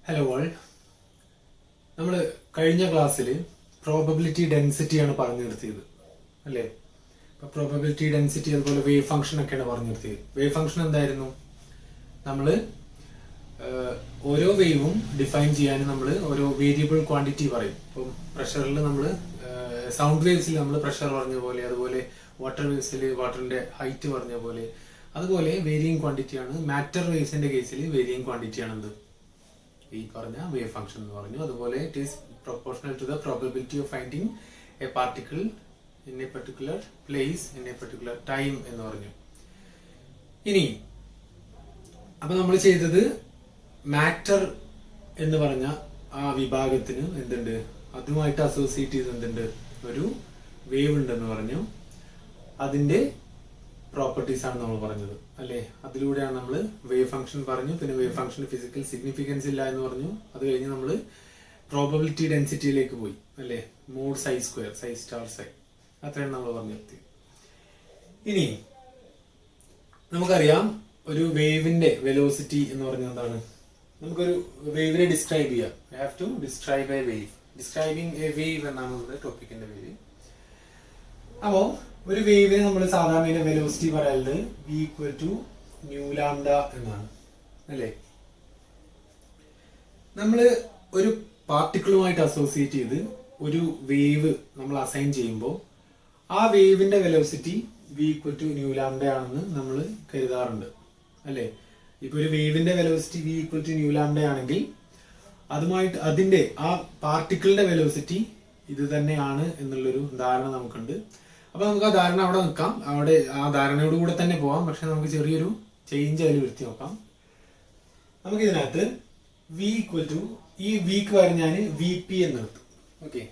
Hello all. നമ്മൾ കഴിഞ്ഞ ക്ലാസ്സിൽ പ്രോബബിലിറ്റി ഡെൻസിറ്റിയാണ് പറഞ്ഞു നിർത്തിയത് അല്ലേ? ഇപ്പൊ പ്രോബബിലിറ്റി ഡെൻസിറ്റി അതുപോലെ വേവ് ഫംഗ്ഷൻ ഒക്കെയാണ് പറഞ്ഞു നിർത്തിയത്. വേവ് ഫംഗ്ഷൻ എന്തായിരുന്നു? നമ്മൾ ഓരോ വേവും ഡിഫൈൻ ചെയ്യാൻ നമ്മൾ ഓരോ വേരിയബിൾ ക്വാണ്ടിറ്റി പറയും. ഇപ്പം പ്രഷറിൽ നമ്മൾ സൗണ്ട് വേവ്സിൽ നമ്മൾ പ്രഷർ പറഞ്ഞ പോലെ, അതുപോലെ വാട്ടർ വേവ്സിൽ വാട്ടറിന്റെ ഹൈറ്റ് പറഞ്ഞ പോലെ, അതുപോലെ വേരിയിങ് ക്വാണ്ടിറ്റി ആണ്. മാറ്റർ വേവ്സിന്റെ കേസിൽ വേരിയിങ് ക്വാണ്ടിറ്റി ആണ് എന്ത് ഈ പറഞ്ഞ വേവ് ഫംഗ്ഷൻ എന്ന് പറഞ്ഞു. അതുപോലെ it is proportional to the probability of finding a particle in a particular place in a particular time എന്ന് പറഞ്ഞു. ഇനി അപ്പൊ നമ്മൾ ചെയ്തത് മാറ്റർ എന്ന് പറഞ്ഞ ആ വിഭാഗത്തിന് എന്തുണ്ട്, അതുമായിട്ട് അസോസിയേറ്റ് ചെയ്ത് എന്തുണ്ട്, ഒരു വേവ് ഉണ്ടെന്ന് പറഞ്ഞു. അതിന്റെ പ്രോപ്പർട്ടീസ് ആണ് നമ്മൾ പറഞ്ഞത് അല്ലേ? അതിലൂടെയാണ് നമ്മൾ വേവ് ഫംഗ്ഷൻ പറഞ്ഞു. പിന്നെ വേവ് ഫംഗ്ഷന് ഫിസിക്കൽ സിഗ്നിഫിക്കൻസ് ഇല്ല എന്ന് പറഞ്ഞു. അത് കഴിഞ്ഞ് നമ്മൾ പ്രോബബിലിറ്റി ഡെൻസിറ്റിയിലേക്ക് പോയി അല്ലേ? Mod psi square, psi star psi, അത്രയാണ് നമ്മൾ പറഞ്ഞു നിർത്തി. ഇനി നമുക്കറിയാം ഒരു വേവിന്റെ വെലോസിറ്റി എന്ന് പറഞ്ഞാൽ എന്താണ്? നമുക്കൊരു വേവിനെ ഡിസ്ക്രൈബ് ചെയ്യാം. I have to describe a wave. Describing a wave എന്നാണ് നമ്മുടെ ടോപ്പിക്കിന്റെ പേര്. അപ്പോ ഒരു വേവിന് നമ്മൾ സാധാരണ വെലോസിറ്റി പറയുന്നത് v equal to nu lambda എന്നാണ് അല്ലേ? നമ്മൾ ഒരു പാർട്ടിക്കിളുമായിട്ട് അസോസിയേറ്റ് ചെയ്ത് ഒരു വേവ് നമ്മൾ അസൈൻ ചെയ്യുമ്പോൾ ആ വേവിന്റെ velocity v equal to nu lambda ആണെന്ന് നമ്മൾ കരുതാറുണ്ട് അല്ലേ? ഇപ്പൊ ഒരു വേവിന്റെ velocity v equal to nu lambda ആണെങ്കിൽ അതുമായിട്ട് അതിന്റെ ആ പാർട്ടിക്കിളിന്റെ വെലോസിറ്റി ഇത് തന്നെയാണ് എന്നുള്ളൊരു ധാരണ നമുക്കുണ്ട്. അപ്പൊ നമുക്ക് ആ ധാരണ അവിടെ നിൽക്കാം, അവിടെ ആ ധാരണയോട് കൂടെ തന്നെ പോവാം. പക്ഷെ നമുക്ക് ചെറിയൊരു ചേഞ്ച് അതിൽ വരുത്തി നോക്കാം. നമുക്ക് ഇതിനകത്ത് v ഈക്വൽ ടു ഈ വിക്ക് വരെ ഞാൻ വി പി എന്ന് നിർത്തും. Okay,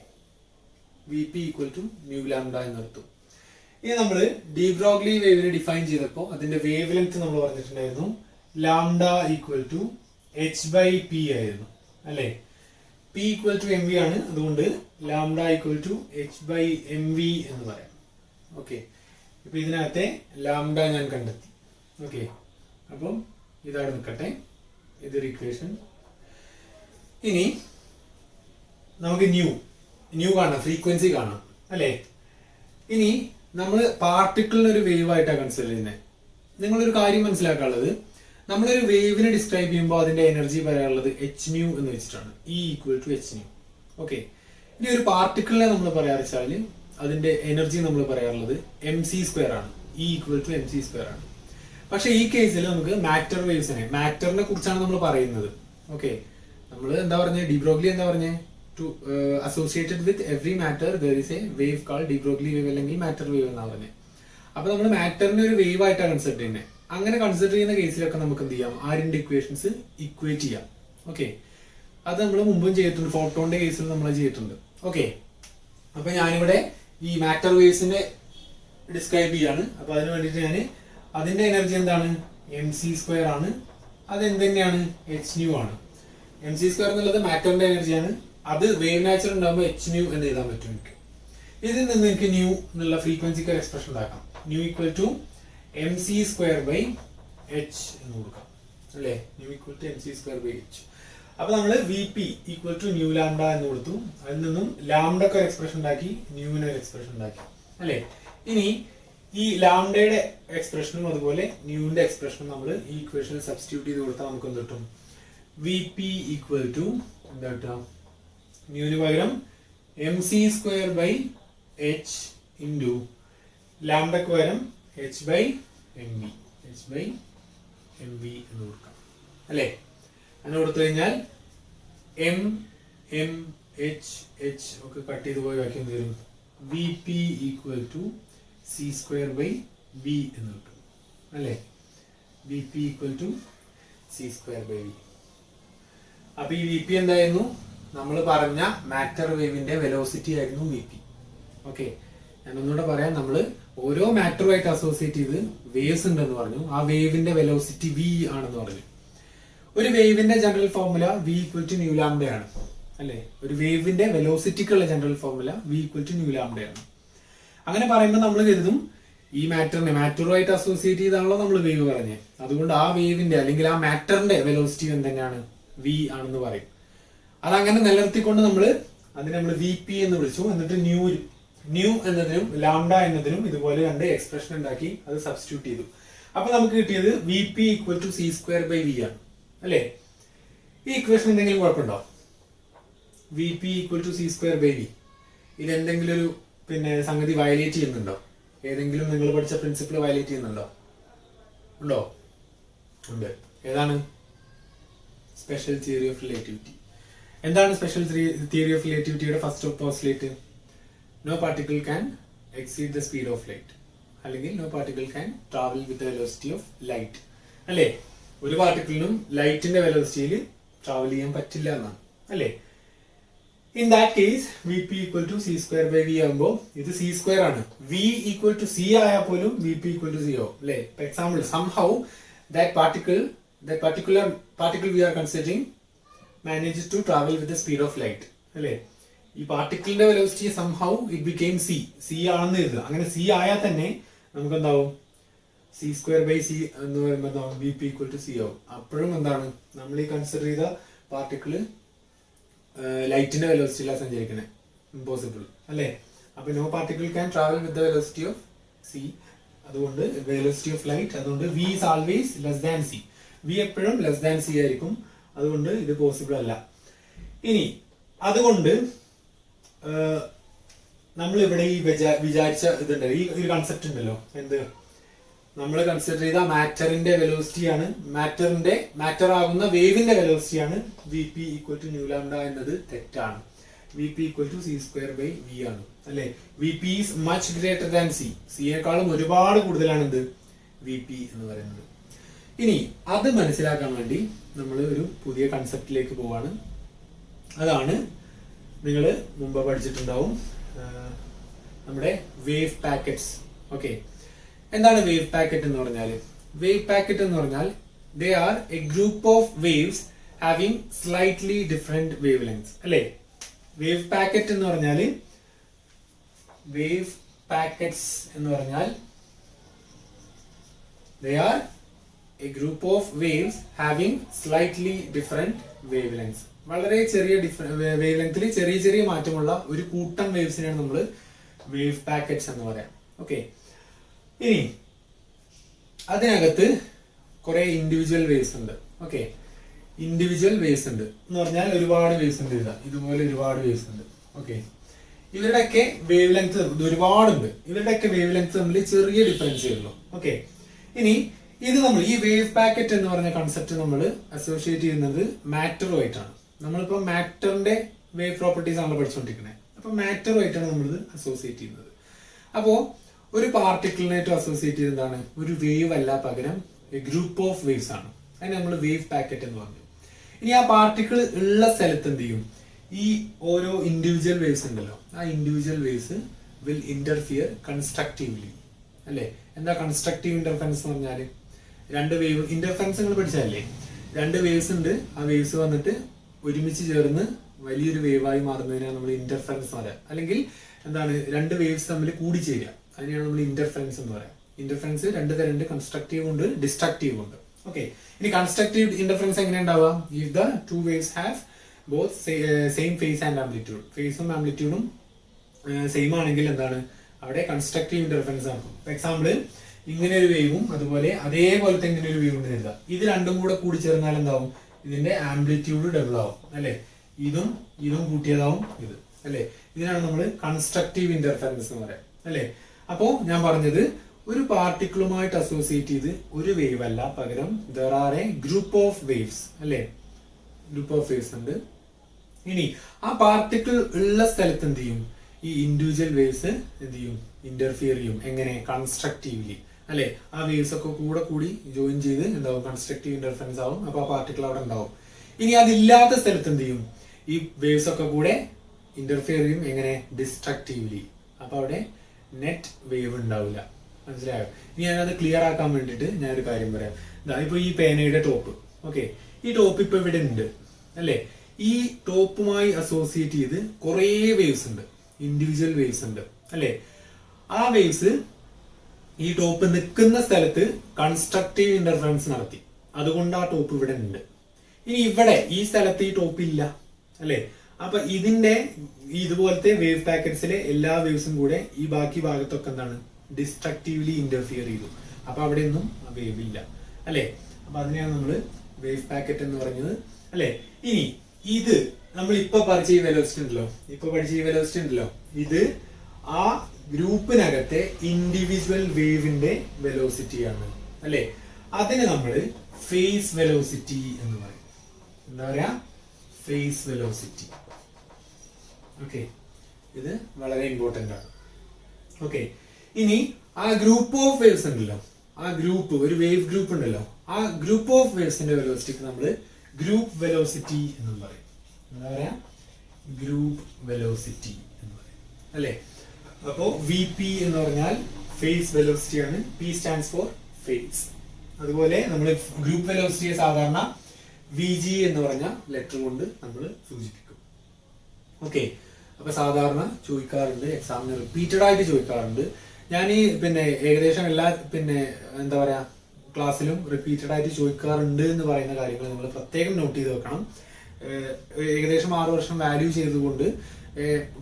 v P equal to nu lambda എന്ന് നിർത്തും. ഇനി നമ്മൾ ഡി ബ്രോഗ്ലി വേവിനെ ഡിഫൈൻ ചെയ്തപ്പോൾ അതിന്റെ വേവ് ലെങ്ത് നമ്മൾ പറഞ്ഞിട്ടുണ്ടായിരുന്നു lambda equal to H by p ആയിരുന്നു അല്ലെ? P equal to m v ആണ്. അതുകൊണ്ട് lambda equal to H by m v എന്ന് പറയാം. ഓക്കെ, ഇപ്പൊ ഇതിനകത്തെ ലാംഡ ഞാൻ കണ്ടെത്തി. ഓക്കെ, അപ്പം ഇതാണ് നിൽക്കട്ടെ, ഇതൊരു ഇക്വേഷൻ. ഇനി നമുക്ക് ന്യൂ കാണാം, ഫ്രീക്വൻസി കാണാം അല്ലെ? ഇനി നമ്മൾ പാർട്ടിക്കിളിന് ഒരു വേവ് ആയിട്ടാണ് കൺസിഡർ ചെയ്യുന്നത്. നിങ്ങളൊരു കാര്യം മനസ്സിലാക്കാനുള്ളത്, നമ്മളൊരു വേവിനെ ഡിസ്ക്രൈബ് ചെയ്യുമ്പോൾ അതിന്റെ എനർജി പറയാനുള്ളത് എച്ച് ന്യൂ എന്ന് വെച്ചിട്ടാണ്, E equal to H nu. Okay, ഇനി ഒരു പാർട്ടിക്കിളിനെ നമ്മൾ പറയാറ് അതിന്റെ എനർജി നമ്മൾ പറയാറുള്ളത് എം സി സ്ക്വയർ ആണ്, E equal to M C square ആണ്. പക്ഷെ ഈ കേസിൽ നമുക്ക് മാറ്ററിനെ കുറിച്ചാണ് നമ്മൾ പറയുന്നത്. ഓക്കെ, നമ്മൾ എന്താ പറഞ്ഞത്? ഡി ബ്രോഗ്ലി എന്താ പറഞ്ഞത്? To associated with every matter there is a wave called de Broglie wave അല്ലെങ്കിൽ മാറ്റർ വേവ് എന്നാ പറഞ്ഞത്. അപ്പൊ നമ്മൾ മാറ്ററിനെ ഒരു വേവ് ആയിട്ടാണ് കൺസിഡർ ചെയ്യുന്നത്. അങ്ങനെ കൺസിഡർ ചെയ്യുന്ന കേസിലൊക്കെ നമുക്ക് എന്ത് ചെയ്യാം? ആ രണ്ട് ഇക്വേഷൻസ് ഇക്വേറ്റ് ചെയ്യാം. ഓക്കെ, അത് നമ്മൾ മുമ്പും ചെയ്തിട്ടുണ്ട്, ഫോട്ടോന്റെ കേസിൽ നമ്മൾ ചെയ്തിട്ടുണ്ട്. ഓക്കെ, അപ്പൊ ഞാനിവിടെ ഈ മാറ്റർ വേവ്സിനെ ഡിസ്ക്രൈബ് ചെയ്യാണ്. അപ്പൊ അതിന് വേണ്ടിയിട്ട് ഞാൻ അതിന്റെ എനർജി എന്താണ്? എം സി സ്ക്വയർ ആണ്. അത് എന്ത് തന്നെയാണ്? എച്ച് ന്യൂ ആണ്. എം സി സ്ക്വയർ എന്നുള്ളത് മാറ്ററിന്റെ എനർജിയാണ്. അത് വേവ് നാച്ചർ ഉണ്ടാകുമ്പോൾ എച്ച് ന്യൂ എന്ന് എഴുതാൻ പറ്റും എനിക്ക്. ഇതിൽ നിന്ന് എനിക്ക് ന്യൂ എന്നുള്ള ഫ്രീക്വൻസിക്ക് ഒരു എക്സ്പ്രഷൻ ഉണ്ടാക്കാം. Nu equal to M C square by H എന്ന് കൊടുക്കാം അല്ലെ? Nu equal to M C square by h. അപ്പൊ നമ്മള് v P equal to nu lambda എന്ന് കൊടുത്തു. അതിൽ നിന്നും ലാംഡക്ക് ഒരു എക്സ്പ്രഷൻ ഉണ്ടാക്കി, ന്യൂവിന് ഒരു എക്സ്പ്രഷൻ ഉണ്ടാക്കി അല്ലെ? ഇനി ഈ ലാംഡയുടെ എക്സ്പ്രഷനും അതുപോലെ ന്യൂവിന്റെ എക്സ്പ്രഷനും നമ്മൾ ഈ ഇക്വേഷനിൽ സബ്സ്റ്റിറ്റ്യൂട്ട് ചെയ്ത് കൊടുത്താൽ നമുക്ക് എന്ത് കിട്ടും? വി പി ഈക്വൽ ടു എന്താ കിട്ടുക? ന്യൂവിന് പകരം m C square by H into ലാംഡക്ക് പകരം h by m v, h by m v എന്ന് കൊടുക്കാം അല്ലെ? അങ്ങനെ കൊടുത്തു കഴിഞ്ഞാൽ എം എം എച്ച് എച്ച് ഒക്കെ കട്ട് ചെയ്ത് പോയി ബാക്കി എന്ത് വരും? V P equal to C square by v എന്ന് കിട്ടും അല്ലെ? V P equal to C square by v. അപ്പൊ ഈ വി പി എന്തായിരുന്നു? നമ്മൾ പറഞ്ഞ മാറ്റർ വേവിന്റെ വെലോസിറ്റി ആയിരുന്നു വി പി. ഓക്കെ, ഞാൻ ഒന്നുകൂടെ പറയാം. നമ്മൾ ഓരോ മാറ്ററുമായിട്ട് അസോസിയേറ്റ് ചെയ്ത് വേവ്സ് ഉണ്ടെന്ന് പറഞ്ഞു. ആ വേവിന്റെ വെലോസിറ്റി വി ആണെന്ന് പറഞ്ഞു. ഒരു വേവിന്റെ general formula v equal to nu lambda ആണ് അല്ലെ? ഒരു വേവിന്റെ വെലോസിറ്റിക്കുള്ള general formula v equal to nu lambda ആണ്. അങ്ങനെ പറയുമ്പോൾ നമ്മൾ കരുതും ഈ മാറ്ററുമായിട്ട് അസോസിയേറ്റ് ചെയ്താണല്ലോ നമ്മൾ വേവ് പറഞ്ഞത്, അതുകൊണ്ട് ആ വേവിന്റെ അല്ലെങ്കിൽ ആ മാറ്ററിന്റെ വെലോസിറ്റി എന്ത് തന്നെയാണ്? വി ആണെന്ന് പറയും. അതങ്ങനെ നിലനിർത്തിക്കൊണ്ട് അതിനെ നമ്മൾ വി പി എന്ന് വിളിച്ചു. എന്നിട്ട് ന്യൂ എന്നതിനും ലാംഡ എന്നതിനും ഇതുപോലെ രണ്ട് എക്സ്പ്രഷൻ ഉണ്ടാക്കി അത് സബ്സ്റ്റിറ്റ്യൂട്ട് ചെയ്തു. അപ്പൊ നമുക്ക് കിട്ടിയത് v P equal to C square by v ആണ് അല്ലേ? ഈ ഇക്വേഷൻ എന്തെങ്കിലും കുഴപ്പമുണ്ടോ? V P equal to C square by v ഇത് എന്തെങ്കിലും ഒരു സംഗതി വയലേറ്റ് ചെയ്യുന്നുണ്ടോ? ഏതെങ്കിലും നിങ്ങൾ പഠിച്ച പ്രിൻസിപ്പിൾ വയലേറ്റ് ചെയ്യുന്നുണ്ടോ? ഉണ്ടോ? ഉണ്ട്. ഏതാണ്? Special theory of relativity. എന്താണ് സ്പെഷ്യൽ തിയറി ഓഫ് റിലേറ്റിവിറ്റിയുടെ first postulate? No particle can exceed the speed of light, അല്ലെങ്കിൽ no particle can travel with velocity of light അല്ലേ? ഒരു പാർട്ടിക്കിളിനും ലൈറ്റിന്റെ വെലോസിറ്റിയിൽ ട്രാവൽ ചെയ്യാൻ പറ്റില്ല എന്നാണ് അല്ലേ? In that case v P equal to C square by v ആകുമ്പോൾ ഇത് സി സ്ക്വയർ ആണ്. വി ഈക്വൽ ടു സി ആയാൽ പോലും v P equal to c ആവും അല്ലേ? For example, somehow that particular particle we are considering manages to travel with the speed of light അല്ലേ? ഈ പാർട്ടിക്കിളിന്റെ velocity somehow it became c ആണെന്ന് എഴുതുക. അങ്ങനെ സി ആയാൽ തന്നെ നമുക്ക് എന്താവും? സി സ്ക്വയർ ബൈ സി എന്ന് പറയുമ്പോൾ എന്താവും? V P equal to c ആവും. അപ്പോഴും എന്താണ് നമ്മൾ ഈ കൺസിഡർ ചെയ്ത പാർട്ടിക്കിള് ലൈറ്റിന്റെ വെലോസിറ്റിയിലാണ് സഞ്ചരിക്കുന്നത്. ഇമ്പോസിബിൾ അല്ലേ? അപ്പൊ no particle can travel with the velocity of c. അതുകൊണ്ട് വെലോസിറ്റി ഓഫ് ലൈറ്റ്, അതുകൊണ്ട് v is always less than c. V എപ്പോഴും ലെസ് ദാൻ സി ആയിരിക്കും. അതുകൊണ്ട് ഇത് പോസിബിൾ അല്ല. ഇനി അതുകൊണ്ട് നമ്മൾ ഇവിടെ ഈ വിചാരിച്ച ഇതുണ്ട്, ഈ ഒരു കൺസെപ്റ്റ് ഉണ്ടല്ലോ, എന്ത് നമ്മൾ കൺസിഡർ ചെയ്ത മാറ്ററിന്റെ വെലോസിറ്റിയാണ്, മാറ്റർ ആകുന്ന വേവിന്റെ വെലോസിറ്റിയാണ് v P equal to nu lambda എന്നത് തെറ്റാണ്. V P equal to C square by v ആണ് അല്ലെ? V P is much greater than c. സിയേക്കാളും ഒരുപാട് കൂടുതലാണ് എന്ത്? വി പി എന്ന് പറയുന്നത്. ഇനി അത് മനസ്സിലാക്കാൻ വേണ്ടി നമ്മൾ ഒരു പുതിയ കൺസെപ്റ്റിലേക്ക് പോവാണ്. അതാണ് നിങ്ങൾ മുമ്പ് പഠിച്ചിട്ടുണ്ടാവും, നമ്മുടെ വേവ് പാക്കറ്റ്സ്. ഓക്കെ, എന്താണ് വേവ് പാക്കറ്റ് എന്ന് പറഞ്ഞാൽ? വേവ് പാക്കറ്റ് എന്ന് പറഞ്ഞാൽ they are A group of waves having slightly different wave lengths അല്ലേ? വേവ് പാക്കറ്റ് എന്ന് പറഞ്ഞാൽ വേവ് പാക്കറ്റ്സ് എന്ന് പറഞ്ഞാൽ they are a group of waves having slightly different wavelengths. വളരെ ചെറിയ വേവ് ലെങ്ത്തിൽ ചെറിയ ചെറിയ മാറ്റമുള്ള ഒരു കൂട്ടം വേവ്സിനെയാണ് നമ്മൾ വേവ് പാക്കറ്റ്സ് എന്ന് പറയാം. ഓക്കെ, ഇനി അതിനകത്ത് കുറെ ഇൻഡിവിജ്വൽ വേവ്സ് ഉണ്ട്. ഓക്കെ, ഇൻഡിവിജ്വൽ വേവ്സ് ഉണ്ട് എന്ന് പറഞ്ഞാൽ ഒരുപാട് വേവ്സ് ഉണ്ട്. ഇതുപോലെ ഒരുപാട് വേവ്സ് ഉണ്ട്. ഓക്കെ, ഇവരുടെയൊക്കെ വേവ് ലെങ്ത് ഒരുപാടുണ്ട്. ഇവരുടെയൊക്കെ വേവ് ലെങ്ത് തമ്മിൽ ചെറിയ ഡിഫറൻസേ ഉള്ളൂ. ഓക്കെ, ഇനി ഇത് നമ്മൾ ഈ വേവ് പാക്കറ്റ് എന്ന് പറഞ്ഞ കൺസെപ്റ്റ് നമ്മൾ അസോസിയേറ്റ് ചെയ്യുന്നത് മാറ്ററുമായിട്ടാണ്. നമ്മളിപ്പോ മാറ്ററിന്റെ വേവ് പ്രോപ്പർട്ടീസ് ആണ് പഠിച്ചുകൊണ്ടിരിക്കുന്നത്. അപ്പൊ മാറ്ററുമായിട്ടാണ് നമ്മളിത് അസോസിയേറ്റ് ചെയ്യുന്നത്. അപ്പോ ഒരു പാർട്ടിക്കിളിനായിട്ട് അസോസിയേറ്റ് ചെയ്ത് എന്താണ്? ഒരു വേവ് അല്ല, പകരം ഗ്രൂപ്പ് ഓഫ് വേവ്സ് ആണ്. അതിന് നമ്മൾ വേവ് പാക്കറ്റ് എന്ന് പറഞ്ഞു. ഇനി ആ പാർട്ടിക്കിൾ ഉള്ള സ്ഥലത്ത് എന്ത് ചെയ്യും? ഈ ഓരോ ഇൻഡിവിജ്വൽ വേവ്സ് ഉണ്ടല്ലോ, ആ ഇൻഡിവിജ്വൽ വേവ്സ് വിൽ ഇന്റർഫിയർ കൺസ്ട്രക്റ്റീവ്ലി അല്ലെ? എന്താ കൺസ്ട്രക്റ്റീവ് ഇന്റർഫറൻസ് എന്ന് പറഞ്ഞാല്? രണ്ട് വേവ് ഇന്റർഫറൻസ് നിങ്ങൾ പഠിച്ചല്ലേ? രണ്ട് വേവ്സ് ഉണ്ട്, ആ വേവ്സ് വന്നിട്ട് ഒരുമിച്ച് ചേർന്ന് വലിയൊരു വേവായി മാറുന്നതിനാണ് നമ്മൾ ഇന്റർഫറൻസ് എന്ന് പറയാം. അല്ലെങ്കിൽ എന്താണ്? രണ്ട് വേവ്സ് തമ്മിൽ കൂടിച്ചേരുക, അതിനെയാണ് നമ്മൾ ഇന്റർഫറൻസ് എന്ന് പറയാം. ഇന്റർഫറൻസ് രണ്ട് തരം, കൺസ്ട്രക്റ്റീവ് ഉണ്ട്, ഡിസ്ട്രക്റ്റീവ് ഉണ്ട്. ഓക്കെ, ഇനി കൺസ്ട്രക്റ്റീവ് ഇന്റർഫറൻസ് എങ്ങനെ ഉണ്ടാവുക? If the two waves have both same phase and amplitude. ഫേസും ആംപ്ലിറ്റ്യൂഡും സെയിം ആണെങ്കിൽ എന്താണ്? അവിടെ കൺസ്ട്രക്റ്റീവ് ഇന്റർഫറൻസ് ആണ്. ഫോർ എക്സാമ്പിൾ, ഇങ്ങനെ ഒരു വേവും അതുപോലെ അതേപോലത്തെ ഇങ്ങനെ ഒരു വേവ് ഉണ്ട് എഴുതാം. ഇത് രണ്ടും കൂടി ചേർന്നാൽ എന്താവും? ഇതിന്റെ ആംപ്ലിറ്റ്യൂഡ് ഡബിൾ ആവും അല്ലെ? ഇതും കൂട്ടിയതാവും ഇത് അല്ലെ? ഇതിനാണ് നമ്മൾ കൺസ്ട്രക്റ്റീവ് ഇന്റർഫറൻസ് എന്ന് പറയാം അല്ലെ? അപ്പോ ഞാൻ പറഞ്ഞത്, ഒരു പാർട്ടിക്കിളുമായിട്ട് അസോസിയേറ്റ് ചെയ്ത് ഒരു വേവ് അല്ല, പകരം there are A group of waves അല്ലെ? ഗ്രൂപ്പ് ഓഫ് വേവ്സ് ഉണ്ട്. ഇനി ആ പാർട്ടിക്കിൾ ഉള്ള സ്ഥലത്ത് എന്ത് ചെയ്യും? ഈ ഇൻഡിവിജ്വൽ വേവ്സ് എന്ത് ചെയ്യും? ഇന്റർഫിയർ ചെയ്യും. എങ്ങനെ? കൺസ്ട്രക്റ്റീവ്ലി അല്ലെ? ആ വേവ്സ് ഒക്കെ കൂടി ജോയിൻ ചെയ്ത് എന്താവും? കൺസ്ട്രക്റ്റീവ് ഇന്റർഫറൻസ് ആവും. അപ്പൊ ആ പാർട്ടിക്കിൾ അവിടെ ഉണ്ടാവും. ഇനി അതില്ലാത്ത സ്ഥലത്ത് എന്ത് ചെയ്യും? ഈ വേവ്സ് ഒക്കെ കൂടെ ഇന്റർഫിയർ ചെയ്യും. എങ്ങനെ? ഡിസ്ട്രക്റ്റീവ്ലി. അപ്പൊ അവിടെ നെറ്റ് വേവ് ഉണ്ടാവില്ല. മനസ്സിലായോ? ഇനി ഞാനത് ക്ലിയർ ആക്കാൻ വേണ്ടിയിട്ട് ഞാനൊരു കാര്യം പറയാം. ഇപ്പൊ ഈ പേനയുടെ ടോപ്പ്, ഓക്കെ, ഈ ടോപ്പ് ഇപ്പൊ ഇവിടെ ഉണ്ട് അല്ലെ? ഈ ടോപ്പുമായി അസോസിയേറ്റ് ചെയ്ത് കുറെ വേവ്സ് ഉണ്ട്, ഇൻഡിവിജ്വൽ വേവ്സ് ഉണ്ട് അല്ലെ? ആ വേവ്സ് ഈ ടോപ്പ് നിൽക്കുന്ന സ്ഥലത്ത് കൺസ്ട്രക്റ്റീവ് ഇന്റർഫറൻസ് നടത്തി, അതുകൊണ്ട് ആ ടോപ്പ് ഇവിടെ ഉണ്ട്. ഇനി ഇവിടെ ഈ സ്ഥലത്ത് ഈ ടോപ്പ് ഇല്ല അല്ലെ. അപ്പൊ ഇതിന്റെ ഇതുപോലത്തെ വേവ് പാക്കറ്റ്സിലെ എല്ലാ വേവ്സും കൂടെ ഈ ബാക്കി ഭാഗത്തൊക്കെ എന്താണ് ഡിസ്ട്രക്റ്റീവ്ലി ഇന്റർഫിയർ ചെയ്തു. അപ്പൊ അവിടെ ഒന്നും വേവ് ഇല്ല അല്ലെ. അപ്പൊ അതിനെയാണ് നമ്മൾ വേവ് പാക്കറ്റ് എന്ന് പറഞ്ഞത് അല്ലെ. ഇനി ഇത് നമ്മൾ ഇപ്പൊ പഠിച്ച ഈ വെലോസിറ്റി ഉണ്ടല്ലോ, ഇത് ആ ഗ്രൂപ്പിനകത്തെ ഇൻഡിവിജ്വൽ വേവിന്റെ വെലോസിറ്റിയാണ് അല്ലെ. അതിന് നമ്മൾ ഫേസ് വെലോസിറ്റി എന്ന് പറയും. എന്താ പറയാ? Phase velocity. ഓക്കെ, ഇത് വളരെ ഇമ്പോർട്ടന്റ് ആണ്. ഓക്കെ, ഇനി ആ ഗ്രൂപ്പ് ഓഫ് വേവ്സ് ഉണ്ടല്ലോ, ആ ഗ്രൂപ്പ്, ഒരു വേവ് ഗ്രൂപ്പ് ഉണ്ടല്ലോ, ആ ഗ്രൂപ്പ് ഓഫ് വേവ്സിന്റെ വെലോസിറ്റിക്ക് നമ്മൾ ഗ്രൂപ്പ് വെലോസിറ്റി എന്ന് പറയും. എന്താ പറയാ? ഗ്രൂപ്പ് വെലോസിറ്റി എന്ന് പറയും അല്ലെ. അപ്പോ വി പി എന്ന് പറഞ്ഞാൽ ഫേസ് വെലോസിറ്റി ആണ്. P stands for phase. അതുപോലെ നമ്മൾ ഗ്രൂപ്പ് വെലോസിറ്റിയെ സാധാരണ വി ജി എന്ന് പറഞ്ഞ ലെറ്റർ കൊണ്ട് നമ്മൾ സൂചിപ്പിക്കും. ഓക്കെ, അപ്പൊ സാധാരണ ചോദിക്കാറുണ്ട്, എക്സാമിന് റിപ്പീറ്റഡ് ആയിട്ട് ചോദിക്കാറുണ്ട്. ഞാൻ ഈ ഏകദേശം എല്ലാ എന്താ പറയാ ക്ലാസ്സിലും റിപ്പീറ്റഡ് ആയിട്ട് ചോദിക്കാറുണ്ട് എന്ന് പറയുന്ന കാര്യങ്ങൾ നിങ്ങൾ പ്രത്യേകം നോട്ട് ചെയ്ത് വെക്കണം. ഏകദേശം 6 വർഷം വാല്യൂ ചെയ്തുകൊണ്ട്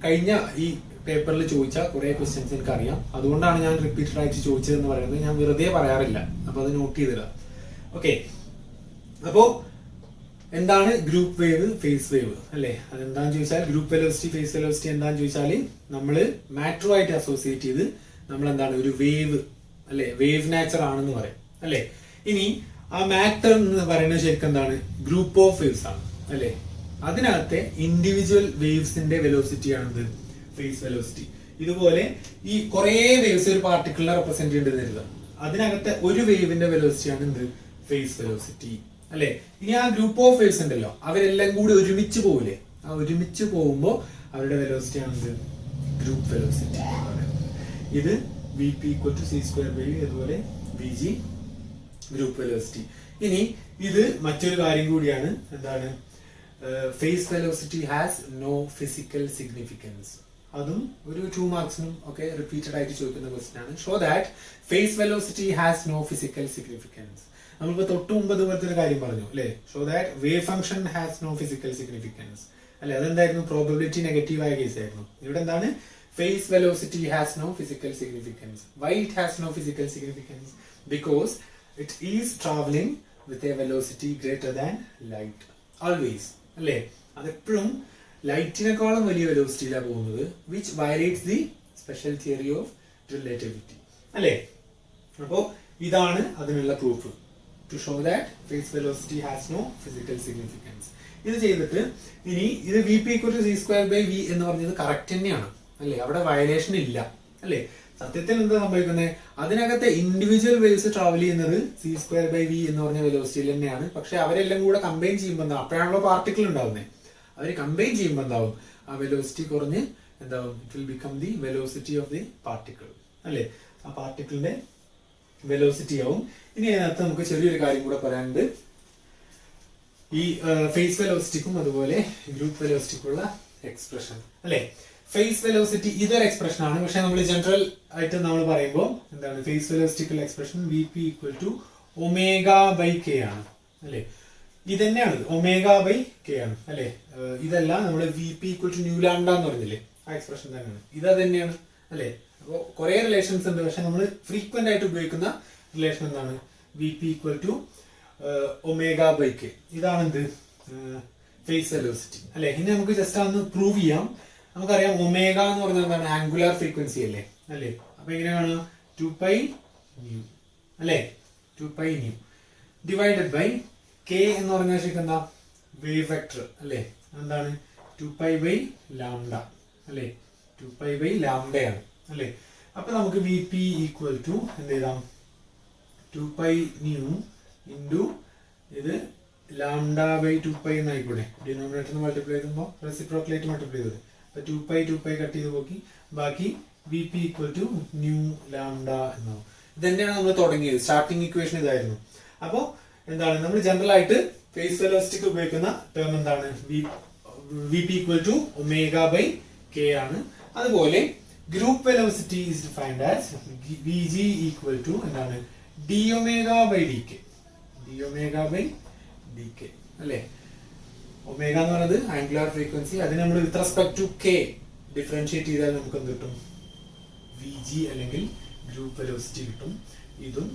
കഴിഞ്ഞ ഈ പേപ്പറിൽ ചോദിച്ച കുറെ ക്വസ്റ്റ്യൻസ് എനിക്ക് അറിയാം. അതുകൊണ്ടാണ് ഞാൻ റിപ്പീറ്റഡ് ആയിട്ട് ചോദിച്ചതെന്ന് പറയുന്നത്. ഞാൻ വെറുതെ പറയാറില്ല. അപ്പൊ അത് നോട്ട് ചെയ്തില്ല. ഓക്കെ, അപ്പോ എന്താണ് ഗ്രൂപ്പ് വേവ്, ഫേസ് വേവ് അല്ലെ? അതെന്താന്ന് ചോദിച്ചാൽ ഗ്രൂപ്പ് വെലോസിറ്റി, ഫേസ് വെലോസിറ്റി എന്താന്ന് ചോദിച്ചാൽ നമ്മൾ മാറ്ററുമായിട്ട് അസോസിയേറ്റ് ചെയ്ത് നമ്മൾ എന്താണ് ഒരു വേവ് അല്ലെ, വേവ് നേച്ചർ ആണെന്ന് പറയും അല്ലെ. ഇനി ആ മാറ്റർ എന്ന് പറയുന്നത് ശരിക്കും എന്താണ്? ഗ്രൂപ്പ് ഓഫ് വേവ്സ് ആണ് അല്ലെ. അതിനകത്തെ ഇൻഡിവിജ്വൽ വേവ്സിന്റെ വെലോസിറ്റി ആണെന്ത്? Phase velocity. ഇതുപോലെ ഈ കുറെ വേവ്സ് ഒരു പാർട്ടിക്കിളിനെ റെപ്രസെന്റ് ചെയ്യേണ്ടത്, അതിനകത്തെ ഒരു വേവിന്റെ വെലോസിറ്റി ആണ് എന്ത്? ഫേസ് വെലോസിറ്റി അല്ലെ. ഇനി ആ ഗ്രൂപ്പ് ഓഫ് വേവ്സ് ഉണ്ടല്ലോ, അവരെല്ലാം കൂടി ഒരുമിച്ച് പോകില്ലേ, ആ ഒരുമിച്ച് പോകുമ്പോൾ അവരുടെ വെലോസിറ്റി ആണ് എന്ത്? Group velocity. ഇത് v P equal to C square by അതുപോലെ വി ജി ഗ്രൂപ്പ് വെലോസിറ്റി. ഇനി ഇത് മറ്റൊരു കാര്യം കൂടിയാണ്. എന്താണ്? Phase velocity has no physical significance. അതും ഒരു 2 മാർക്സിനും ഒക്കെ റിപ്പീറ്റഡ് ആയിട്ട് ചോദിക്കുന്ന ക്വസ്റ്റ്യൻ ആണ്. Show that phase velocity has no physical significance. നമ്മളിപ്പോ തൊട്ട് മുമ്പ് ഇതുപോലത്തെ ഒരു കാര്യം പറഞ്ഞു അല്ലെ. Show that wave function has no physical significance അല്ലെ. അതെന്തായിരുന്നു? പ്രോബബിലിറ്റി നെഗറ്റീവ് ആയ കേസ് ആയിരുന്നു. ഇവിടെ എന്താണ്? Phase velocity has no physical significance. Why it has no physical significance? Because it is traveling with a velocity greater than light always അല്ലെ. അതെപ്പോഴും ലൈറ്റിനേക്കാളും വലിയ വെലോസിറ്റിയിലാണ് പോകുന്നത്, which violates the special theory of relativity അല്ലെ. അപ്പോ ഇതാണ് അതിനുള്ള proof, to show that phase velocity has no physical significance. ഇത് ചെയ്തിട്ട് ഇനി ഇത് v P equal to C square by v എന്ന് പറഞ്ഞത് കറക്റ്റ് തന്നെയാണ് അല്ലെ. അവിടെ വയലേഷൻ ഇല്ല അല്ലെ. സത്യത്തിൽ എന്താ സംഭവിക്കുന്നത്? അതിനകത്തെ ഇൻഡിവിജ്വൽ വേവ്സ് ട്രാവൽ ചെയ്യുന്നത് സി സ്ക്വയർ ബൈ വി എന്ന് പറഞ്ഞ വെലോസിറ്റിയിൽ തന്നെയാണ്. പക്ഷെ അവരെല്ലാം കൂടെ കമ്പൈൻ ചെയ്യുമ്പോൾ എന്താ, അപ്പോഴാണല്ലോ പാർട്ടിക്കിൾ ഉണ്ടാവുന്നത്. അവർ കമ്പൈൻ ചെയ്യുമ്പോൾ എന്താവും? ആ വെലോസിറ്റി കുറഞ്ഞ് എന്താവും? It will become the velocity of the particle അല്ലെ. ആ പാർട്ടിക്കിളിന്റെ വെലോസിറ്റി ആവും. ഇനി അതിനകത്ത് നമുക്ക് ചെറിയൊരു കാര്യം കൂടെ പറയാനുണ്ട്. ഈ ഫേസ് വെലോസിറ്റിക്കും അതുപോലെ ഗ്രൂപ്പ് വെലോസിറ്റിക്കുള്ള എക്സ്പ്രഷൻ അല്ലെ. ഫേസ് വെലോസിറ്റി ഇതൊരു എക്സ്പ്രഷൻ ആണ്. പക്ഷെ നമ്മൾ ജനറൽ ആയിട്ട് നമ്മൾ പറയുമ്പോൾ എന്താണ്? ഫേസ് വെലോസിറ്റിക്കുള്ള expression v P equal to omega by K ആണ് അല്ലെ. ഇതന്നെയാണ് ഒമേഗ ബൈ കെ ആണ് അല്ലെ. ഇതല്ല നമ്മൾ v P equal to nu lambda എന്ന് പറഞ്ഞില്ലേ, ആ എക്സ്പ്രഷൻ തന്നെയാണ്. ഇത് തന്നെയാണ് അല്ലെ. അപ്പോൾ കുറെ റിലേഷൻസ് ഉണ്ട്. പക്ഷെ നമ്മൾ ഫ്രീക്വന്റ് ആയിട്ട് ഉപയോഗിക്കുന്ന റിലേഷൻ എന്താണ്? V P equal to omega by k. ഇതാണ് എന്ത്? ഫേസ് വെലോസിറ്റി അല്ലെ. ഇനി നമുക്ക് ജസ്റ്റ് ഒന്ന് പ്രൂവ് ചെയ്യാം. നമുക്കറിയാം ഒമേഗ എന്ന് പറഞ്ഞാൽ എന്താണ്? ആംഗുലാർ ഫ്രീക്വൻസി അല്ലേ അല്ലെ. അപ്പൊ എങ്ങനെയാണ്? 2π ന്യൂ അല്ലെ. 2π ന്യൂ ഡിവൈഡഡ് ബൈ കെ എന്ന് പറഞ്ഞാൽ ശരിക്കും എന്താ? വേവ് വെക്ടർ അല്ലെ. എന്താണ്? 2π ബൈ ലാംഡ അല്ലെ. 2π ബൈ ലാംഡയാണ് അല്ലെ. അപ്പൊ നമുക്ക് വി പി ഈക്വൽ ടു എന്ത് ചെയ്താം? 2π ന്യൂ ഇൻറ്റു ഇത് ലാംഡ ബൈ 2π എന്നായിക്കൂടെ. ഡിനോമിനേറ്റർ മൾട്ടിപ്ലൈ ചെയ്യുമ്പോൾ റെസിപ്രോക്കലായിട്ട് മൾട്ടിപ്ലൈ ചെയ്തത്. 2π കട്ട് ചെയ്ത് നോക്കി, ബാക്കി v P equal to nu lambda എന്നാവും. ഇത് തന്നെയാണ് നമ്മൾ തുടങ്ങിയത്. സ്റ്റാർട്ടിംഗ് ഇക്വേഷൻ ഇതായിരുന്നു. അപ്പോ എന്താണ്? നമ്മൾ ജനറൽ ആയിട്ട് ഫേസ് വെലോസിറ്റിക്ക് ഉപയോഗിക്കുന്ന ടേം എന്താണ്? V P equal to omega by K ആണ്. അതുപോലെ group velocity is defined as v G equal to എന്താണ്? D omega by D k. D omega by D K അല്ലേ? ഒമേഗ എന്ന് പറയുന്നത് ആംഗുലാർ ഫ്രീക്വൻസി. അതിന് നമ്മൾ with respect to K differentiate ചെയ്താൽ നമുക്ക് എന്ത് കിട്ടും? വി ജി അല്ലെങ്കിൽ ഗ്രൂപ്പ് വെലോസിറ്റി കിട്ടും. ഇതും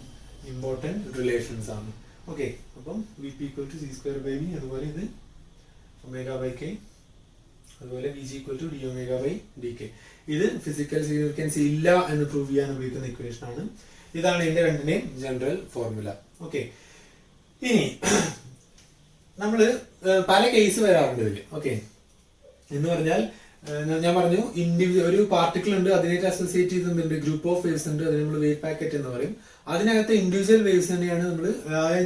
ഇമ്പോർട്ടൻറ്റ് റിലേഷൻസ് ആണ്. ഓക്കെ, അപ്പം V P equal to C square by V, അതുപോലെ ഇത് ഒമേഗ ബൈ കെ, അതുപോലെ V G equal to D omega by D K. ഇത് ഫിസിക്കൽ സിഗ്നിഫിക്കൻസ് ഇല്ല എന്ന് പ്രൂവ് ചെയ്യാൻ ഉപയോഗിക്കുന്ന ഇക്വേഷൻ ആണ്. ഇതാണ് ഇതിന്റെ രണ്ടിന്റെയും ജനറൽ ഫോർമുല. ഓക്കെ, ഇനി നമ്മള് പല കേസ് വരാറുണ്ട് ഇതില്. ഓക്കെ, എന്ന് പറഞ്ഞാൽ ഞാൻ പറഞ്ഞു ഒരു പാർട്ടിക്കിൾ ഉണ്ട്, അതിനായിട്ട് അസോസിയേറ്റ് ചെയ്തിട്ടുണ്ട് ഗ്രൂപ്പ് ഓഫ് വേവ്സ് ഉണ്ട്, അതിന് നമ്മൾ വേവ് പാക്കറ്റ് എന്ന് പറയും. അതിനകത്ത് ഇൻഡിവിജ്വൽ വേവ്സ് തന്നെയാണ് നമ്മൾ,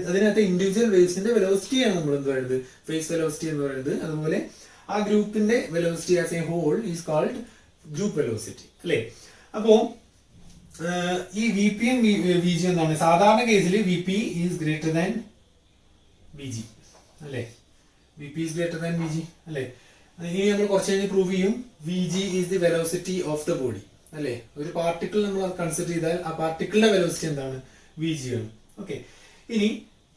അതിനകത്ത് ഇൻഡിവിജ്വൽ വേവ്സിന്റെ വെലോസിറ്റിയാണ് നമ്മൾ എന്ത് പറയുന്നത്? ഫേസ് വെലോസിറ്റി എന്ന് പറയുന്നത്. അതുപോലെ ആ ഗ്രൂപ്പിന്റെ velocity as a whole is called group velocity, അല്ലേ? അപ്പോ ഈ വി പിയും വി ജി എന്താണ്? സാധാരണ കേസിൽ V P is greater than V G, അല്ലേ? V P is greater than V G, അല്ലേ? ഇനി നമ്മൾ കുറച്ച് കഴിഞ്ഞ് പ്രൂവ് ചെയ്യും V G is the velocity of the body, അല്ലേ? ഒരു പാർട്ടിക്കിൾ നമ്മൾ കൺസിഡർ ചെയ്താൽ ആ പാർട്ടിക്കിളിന്റെ വെലോസിറ്റി എന്താണ്? വി ജി ആണ്. ഓക്കെ, ഇനി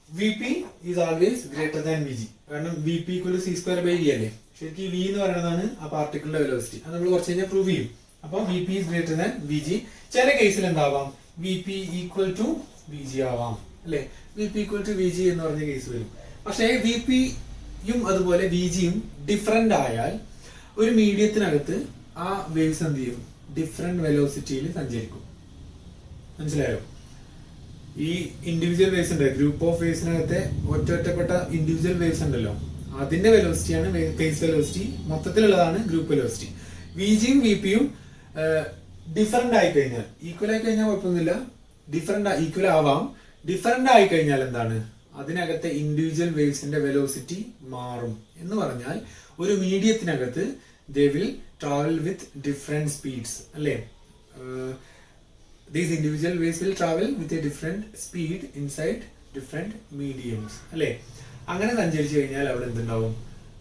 V P is always greater than V G. കാരണം V P equal to C square by V അല്ലേ? ശരിക്കും വി എന്ന് പറയുന്നതാണ് ആ പാർട്ടിക്കിളിന്റെ വെലോസിറ്റി. അത് നമ്മൾ കുറച്ച് കഴിഞ്ഞാൽ പ്രൂവ് ചെയ്യും. അപ്പൊ V P is greater than V G. ചില കേസിൽ എന്താവാം? V P equal to V G ആവാം, അല്ലെ? V P equal to V G എന്ന് പറഞ്ഞ കേസ് വരും. പക്ഷേ വി പിയും അതുപോലെ വി ജിയും ഡിഫറെന്റ് ആയാൽ ഒരു മീഡിയത്തിനകത്ത് ആ വേവ്സ് എന്ത് ചെയ്യും? ഡിഫറെന്റ് വെലോസിറ്റിയിൽ സഞ്ചരിക്കും. മനസ്സിലായോ? ഈ ഇൻഡിവിജ്വൽ വേവ്സ് ഉണ്ട്, ഗ്രൂപ്പ് ഓഫ് വേവ്സിനകത്തെ ഒറ്റപ്പെട്ട ഇൻഡിവിജ്വൽ വേവ്സ് ഉണ്ടല്ലോ, അതിന്റെ വെലോസിറ്റിയാണ് ഫേസ് വെലോസിറ്റി. മൊത്തത്തിലുള്ളതാണ് ഗ്രൂപ്പ് വെലോസിറ്റി. വി ജിയും വി പിയും ഡിഫറെന്റ് ആയി കഴിഞ്ഞാൽ, ഈക്വൽ ആയി കഴിഞ്ഞാൽ കുഴപ്പമൊന്നുമില്ല, ഈക്വൽ ആവാം. ഡിഫറെന്റ് ആയി കഴിഞ്ഞാൽ എന്താണ്? അതിനകത്തെ ഇൻഡിവിജ്വൽ വേവ്സിന്റെ വെലോസിറ്റി മാറും. എന്ന് പറഞ്ഞാൽ ഒരു മീഡിയത്തിനകത്ത് they will travel with different speeds, അല്ലേ? These individual waves will travel with a different speed inside different mediums, അല്ലേ? അങ്ങനെ സഞ്ചരിച്ചു കഴിഞ്ഞാൽ അവിടെ എന്തുണ്ടാവും?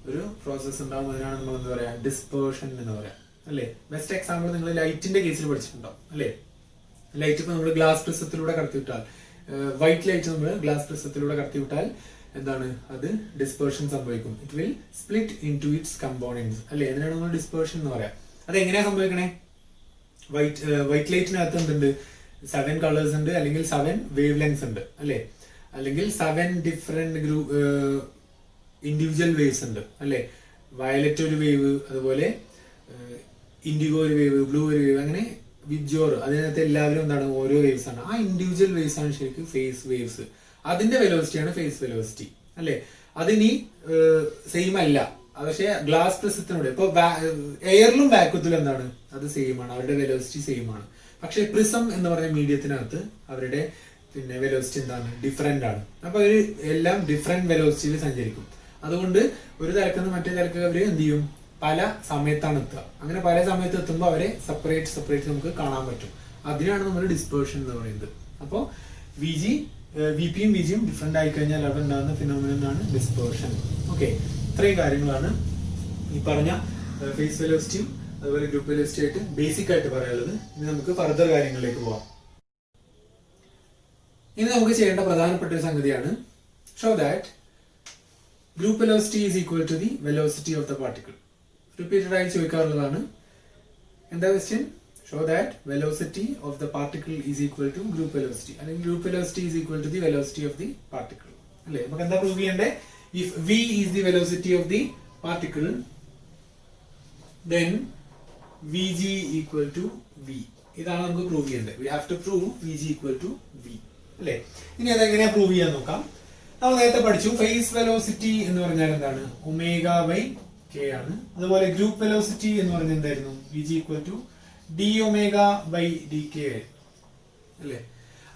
ഒരു പ്രോസസ് ഉണ്ടാവും. അതിനാണ് നമ്മൾ എന്താ പറയാ? ഡിസ്പേർഷൻ എന്ന് പറയാം, അല്ലേ? ബെസ്റ്റ് എക്സാമ്പിൾ നിങ്ങൾ ലൈറ്റിന്റെ കേസിൽ പഠിച്ചിട്ടുണ്ടാവും, അല്ലേ? ലൈറ്റ് ഇപ്പൊ നമ്മൾ ഗ്ലാസ് പ്രിസത്തിലൂടെ കടത്തിവിട്ടാൽ, വൈറ്റ് ലൈറ്റ് നമ്മൾ ഗ്ലാസ് പ്രിസത്തിലൂടെ കടത്തിവിട്ടാൽ എന്താണ്? അത് ഡിസ്പേർഷൻ സംഭവിക്കും. It will split into its components, അല്ലേ? അതിനാണ് നമ്മൾ ഡിസ്പേർഷൻ എന്ന് പറയാം. അത് എങ്ങനെയാ സംഭവിക്കണേ? വൈറ്റ് ലൈറ്റിനകത്ത് എന്തുണ്ട്? 7 കളേഴ്സ് ഉണ്ട്, അല്ലെങ്കിൽ 7 വേവ് ലെങ്സ് ഉണ്ട്, അല്ലെ? അല്ലെങ്കിൽ 7 ഡിഫറെന്റ് ഗ്രൂപ്പ് ഇൻഡിവിജ്വൽ വേവ്സ് ഉണ്ട്, അല്ലെ? വയലറ്റ് ഒരു വേവ്, അതുപോലെ ഇൻഡിഗോ ഒരു വേവ്, ബ്ലൂ ഒരു വേവ്, അങ്ങനെ വിജോർ, അതിനകത്ത് എല്ലാവരും എന്താണ്? ഓരോ വേവ്സ് ആണ്. ആ ഇൻഡിവിജ്വൽ വേവ്സ് ആണ് ശരിക്കും ഫേസ് വേവ്സ്. അതിന്റെ വെലോസിറ്റിയാണ് ഫേസ് വെലോസിറ്റി, അല്ലെ? അതിനി സെയിം അല്ല. പക്ഷേ ഗ്ലാസ് പ്രിസത്തിനോട് ഇപ്പൊ എയറിലും വാക്വത്തിലും എന്താണ്? അത് സെയിം ആണ്, അവരുടെ വെലോസിറ്റി സെയിം ആണ്. പക്ഷെ പ്രിസം എന്ന് പറഞ്ഞ മീഡിയത്തിനകത്ത് അവരുടെ വെലോസിറ്റി എന്താണ്? ഡിഫറെന്റ് ആണ്. അപ്പൊ അവര് എല്ലാം ഡിഫറെന്റ് വെലോസിറ്റിയിൽ സഞ്ചരിക്കും. അതുകൊണ്ട് ഒരു തലക്കുന്ന് മറ്റേ തലക്ക് അവര് എന്ത് ചെയ്യും? പല സമയത്താണ് എത്തുക. അങ്ങനെ പല സമയത്ത് എത്തുമ്പോൾ അവരെ സെപ്പറേറ്റ് നമുക്ക് കാണാൻ പറ്റും. അതിനാണ് നമ്മൾ ഡിസ്പേർഷൻ എന്ന് പറയുന്നത്. അപ്പോൾ വി പിയും വി ജിയും ഡിഫറെന്റ് ആയി കഴിഞ്ഞാൽ അവിടെ ഉണ്ടാകുന്ന ഫിനോമിനനാണ് ഡിസ്പേർഷൻ. ഓക്കെ, ഇത്രയും കാര്യങ്ങളാണ് ഈ പറഞ്ഞ ഫേസ് വെലോസിറ്റിയും അതുപോലെ ഗ്രൂപ്പ് വെലോസിറ്റി ആയിട്ട് ബേസിക് ആയിട്ട് പറയാനുള്ളത്. ഇനി നമുക്ക് ഫർദർ കാര്യങ്ങളിലേക്ക് പോവാം. ഇനി നമുക്ക് ചെയ്യേണ്ട പ്രധാനപ്പെട്ട ഒരു സംഗതിയാണ് show that group velocity is equal to the velocity of the particle. Repeated ആയി ചോദിക്കാറുള്ളതാണ്. എന്താ question? Show that velocity of the particle is equal to group velocity, അല്ലെങ്കിൽ group velocity is equal to the velocity of the particle, അല്ലേ? നമുക്ക് എന്താ prove ചെയ്യണ്ടേ? If v is the velocity of the particle, then vg equal to v. ഇതാണ് നമുക്ക് prove ചെയ്യേണ്ടത്. We have to prove vg equal to v, അല്ലേ? ഇനി അതെങ്ങനെയാ പ്രൂവ് ചെയ്യാൻ നോക്കാം. നമ്മൾ നേരത്തെ പഠിച്ചു ഫേസ് വെലോസിറ്റി എന്ന് പറഞ്ഞാൽ എന്താണ്? ഒമേഗ ബൈ കെ ആണ്. അതുപോലെ ഗ്രൂപ്പ് വെലോസിറ്റി എന്ന് പറഞ്ഞാൽ എന്തായിരുന്നു? vg equal to d omega by D K, അല്ലേ?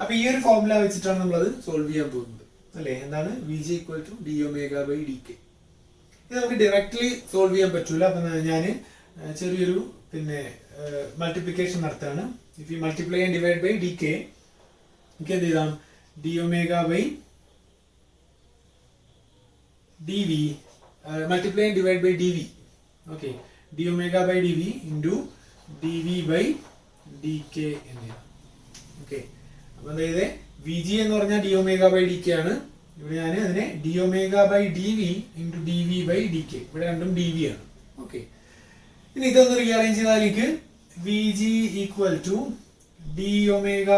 അപ്പൊ ഈ ഒരു ഫോർമുല വെച്ചിട്ടാണ് നമ്മളത് സോൾവ് ചെയ്യാൻ പോകുന്നത്, അല്ലെ? എന്താണ്? V G equal to D omega by D K. ഇത് നമുക്ക് ഡയറക്ട്ലി സോൾവ് ചെയ്യാൻ പറ്റൂല. അപ്പൊ ഞാൻ ചെറിയൊരു മൾട്ടിപ്ലിക്കേഷൻ നടത്താണ്. If you multiply and divide by D K, നമുക്ക് എന്ത് ചെയ്താം? D omega by D V, multiply and divide by D V. Okay, D omega by D V into D V by D K എന്ന്. Okay, അപ്പൊ അതായത് V G എന്ന് പറഞ്ഞാൽ D omega by D K ആണ്. ഇവിടെ ഞാൻ അതിനെ d omega by D V into D V by D k, ഇവിടെ രണ്ടും ഡി വി ആണ്. ഓക്കെ, ഇനി ഇതൊന്ന് റീഅറേഞ്ച് ചെയ്താൽ എനിക്ക് v G equal to D omega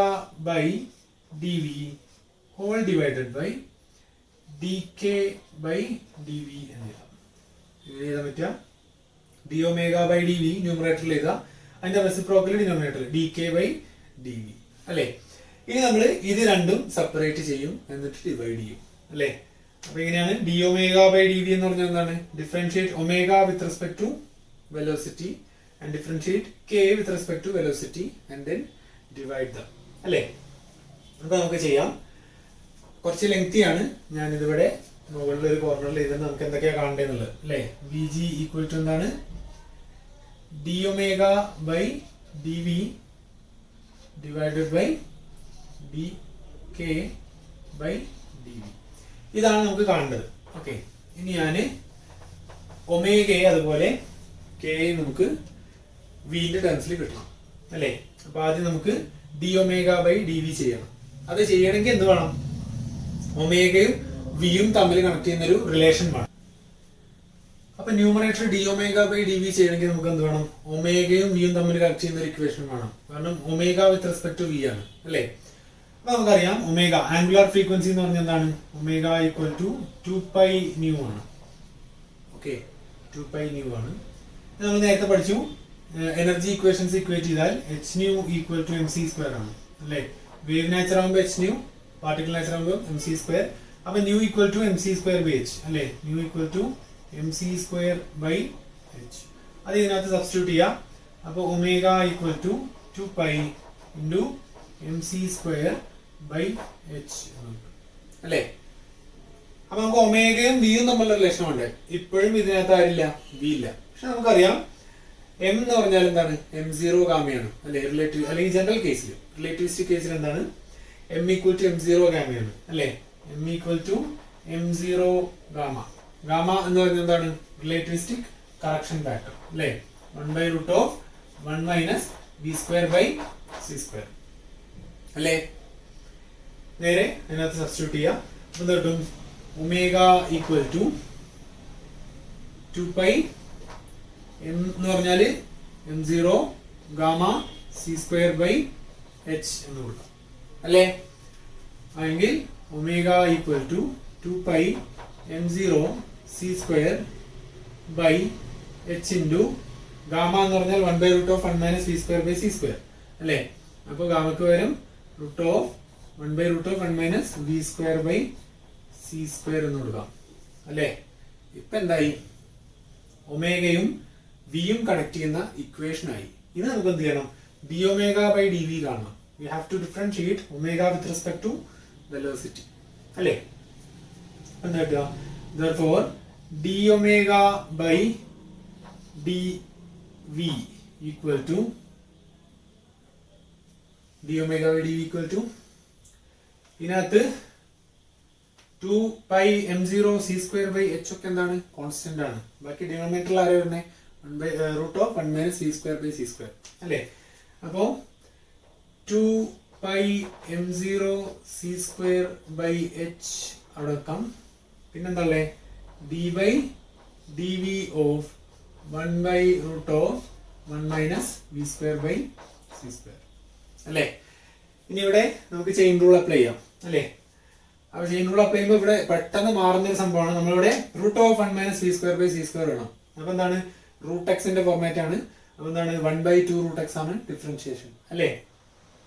by D v whole divided by D k by D v എന്ന് എഴുതാം. ഇങ്ങനെ എഴുതാൻ പറ്റുക d omega by D v ന്യൂമറേറ്ററിൽ എഴുതാം, അതിന്റെ reciprocal denominator d k by D v അല്ലേ. ഇനി നമ്മൾ ഇത് രണ്ടും സെപ്പറേറ്റ് ചെയ്യും, എന്നിട്ട് ഡിവൈഡ് ചെയ്യും അല്ലേ. അപ്പൊ ഇങ്ങനെയാണ് d omega by D v എന്ന് പറഞ്ഞാൽ എന്താണ്, differentiate omega with respect to velocity and differentiate k with respect to velocity and then divide them അല്ലേ. അപ്പൊ നമുക്ക് ചെയ്യാം. കുറച്ച് ലെങ്തി ആണ്, ഞാൻ ഇതിവിടെ മുകളിൽ ഒരു കോർണറിൽ എഴുതുന്നത് നമുക്ക് എന്തൊക്കെയാ കാണേണ്ടതെന്നുള്ളത് അല്ലേ. വി ജി ഈക്വൽ ടു എന്താണ്, D omega by D v divided by D k by D v, ഇതാണ് നമുക്ക് കാണേണ്ടത്. ഓക്കെ, ഇനി ഞാൻ ഒമേഗയെ അതുപോലെ കെ നമുക്ക് വിന്റെ ടേംസിൽ കിട്ടണം അല്ലേ. അപ്പൊ ആദ്യം നമുക്ക് d omega by D v ചെയ്യണം. അത് ചെയ്യണമെങ്കിൽ എന്ത് വേണം, ഒമേഗയും വിയും തമ്മിൽ കണക്ട് ചെയ്യുന്ന ഒരു റിലേഷൻ വേണം. അപ്പൊ numerator d omega by D v ചെയ്യണമെങ്കിൽ നമുക്ക് എന്ത് വേണം, ഒമേഗയും വിയും തമ്മിൽ കണക്ട് ചെയ്യുന്ന ഒരു ഇക്വേഷൻ വേണം. കാരണം omega with respect to v ആണ് അല്ലേ. അപ്പൊ നമുക്കറിയാം ഒമേഗ ആംഗുലാർ ഫ്രീക്വൻസി എന്ന് പറഞ്ഞാൽ എന്താണ്, ഒമേഗ ഈക്വൽ ടു 2π ന്യൂ ആണ്. ഓക്കെ, 2π ന്യൂ ആണ്. നമ്മൾ നേരത്തെ പഠിച്ചു, എനർജി ഇക്വേഷൻസ് ഇക്വേറ്റ് ചെയ്താൽ H nu equal to M C square ആണ് അല്ലേ. വേവ് നേച്ചർ ആകുമ്പോൾ എച്ച് ന്യൂ, പാർട്ടിക്കിൾ നേച്ചർ ആകുമ്പോൾ എം സി സ്ക്വയർ. അപ്പൊ nu equal to M C square by H അല്ലേ. Nu equal to M C square by H, അത് ഇതിനകത്ത് substitute ചെയ്യാം. അപ്പൊ omega equal to 2π into M C square by H അല്ലേ. അപ്പൊ നമുക്ക് ഒമേഗയും വിയും തമ്മിലുള്ള റിലേഷൻ ഉണ്ട്. ഇപ്പോഴും ഇതിനകത്ത് ആരില്ല, വി ഇല്ല. പക്ഷെ നമുക്കറിയാം എം എന്ന് പറഞ്ഞാൽ എന്താണ്, എം സീറോ ഗാമയാണ് അല്ലെ. റിലേറ്റീവ് അല്ലെങ്കിൽ ജനറൽ കേസിൽ, റിലേറ്റിവിസ്റ്റിക് കേസിൽ എന്താണ്, M equal to M zero ഗാമയാണ് അല്ലെ. M equal to M zero gamma. Gamma എന്ന് പറയുന്നത് എന്താണ്, റിലേറ്റിവിസ്റ്റിക് കറക്ഷൻ ഫാക്ടർ അല്ലെ. 1/√1 minus B square by C square അല്ലേ. നേരെ അതിനകത്ത് സബ്സ്റ്റിറ്റ്യൂട്ട് ചെയ്യാം. എന്താ കിട്ടും, ഒമേഗ ഈക്വൽ ടു 2π എം എന്ന് പറഞ്ഞാല് M zero gamma C square by H എന്ന് കൊടുക്കാം അല്ലേ. അല്ലെങ്കിൽ omega equal to 2π M zero C square by H into gamma എന്ന് പറഞ്ഞാൽ 1/√1 minus B square by C square അല്ലേ. അപ്പൊ ഗാമക്ക് വരും √1/√1 minus B square by C square എന്ന് കൊടുക്കാം അല്ലേ. ഇപ്പൊ എന്തായി, ഒമേഗയും വിയും കണക്ട് ചെയ്യുന്ന ഇക്വേഷൻ ആയി. ഇനി നമുക്ക് എന്ത് ചെയ്യണം, D omega by D V കാണണം. We have to differentiate omega with respect to velocity അല്ലേ. എന്താ കിട്ടുക, therefore d omega by dv equal to d omega by dv equal to ഇതിനകത്ത് 2π m0 c square by h ഒക്കെ എന്താണ്, constant ആണ്. ബാക്കി ഡിനോമിനേറ്ററിൽ ആരോ വരുന്നത് 1/√1 minus c square by c square അല്ലേ. അപ്പോ 2π m0 c square by h അവിടെ വെക്കാം. പിന്നെന്തല്ലേ, d by dv of 1/√1 minus v square by c square അല്ലേ. ഇനി ഇവിടെ നമുക്ക് ചെയിൻ റൂൾ അപ്ലൈ ചെയ്യാം അല്ലേ. അപ്പൊ ചെയിൻ റൂൾ അപ്ലൈ ചെയ്യുമ്പോൾ ഇവിടെ പെട്ടെന്ന് മാറുന്ന ഒരു സംഭവമാണ്. നമ്മളിവിടെ √1 minus v square by c square വേണം. അപ്പൊ എന്താണ്, √x ഫോർമാറ്റ് ആണ്. അപ്പൊ എന്താണ്, 1/2√x ആണ് ഡിഫറൻഷിയേഷൻ അല്ലേ.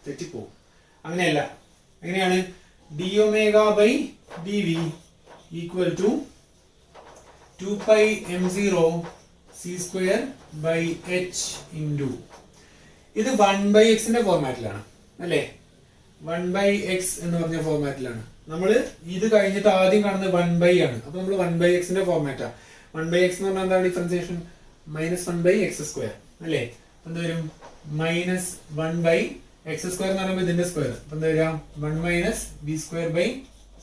തെറ്റിപ്പോവും. അങ്ങനെയല്ല, എങ്ങനെയാണ്, d omega by dv equal to 2π m0 c square by h into ഇത് 1/x ഫോർമാറ്റിലാണ് അല്ലേ. 1/x എന്ന് പറഞ്ഞ ഫോർമാറ്റിലാണ്. നമ്മൾ ഇത് കഴിഞ്ഞിട്ട് ആദ്യം കാണുന്നത് 1/, ആണ്. അപ്പൊ നമ്മൾ 1/x ഫോർമാറ്റാ. 1/x എന്ന് പറഞ്ഞാൽ എന്താണ് ഡിഫറൻസിയേഷൻ, -1/x² അല്ലേ. എന്ത് വരും, -1/x² എന്ന് പറയുമ്പോൾ ഇതിന്റെ സ്ക്വയർ. അപ്പൊ എന്താ വരിക, 1 minus B square by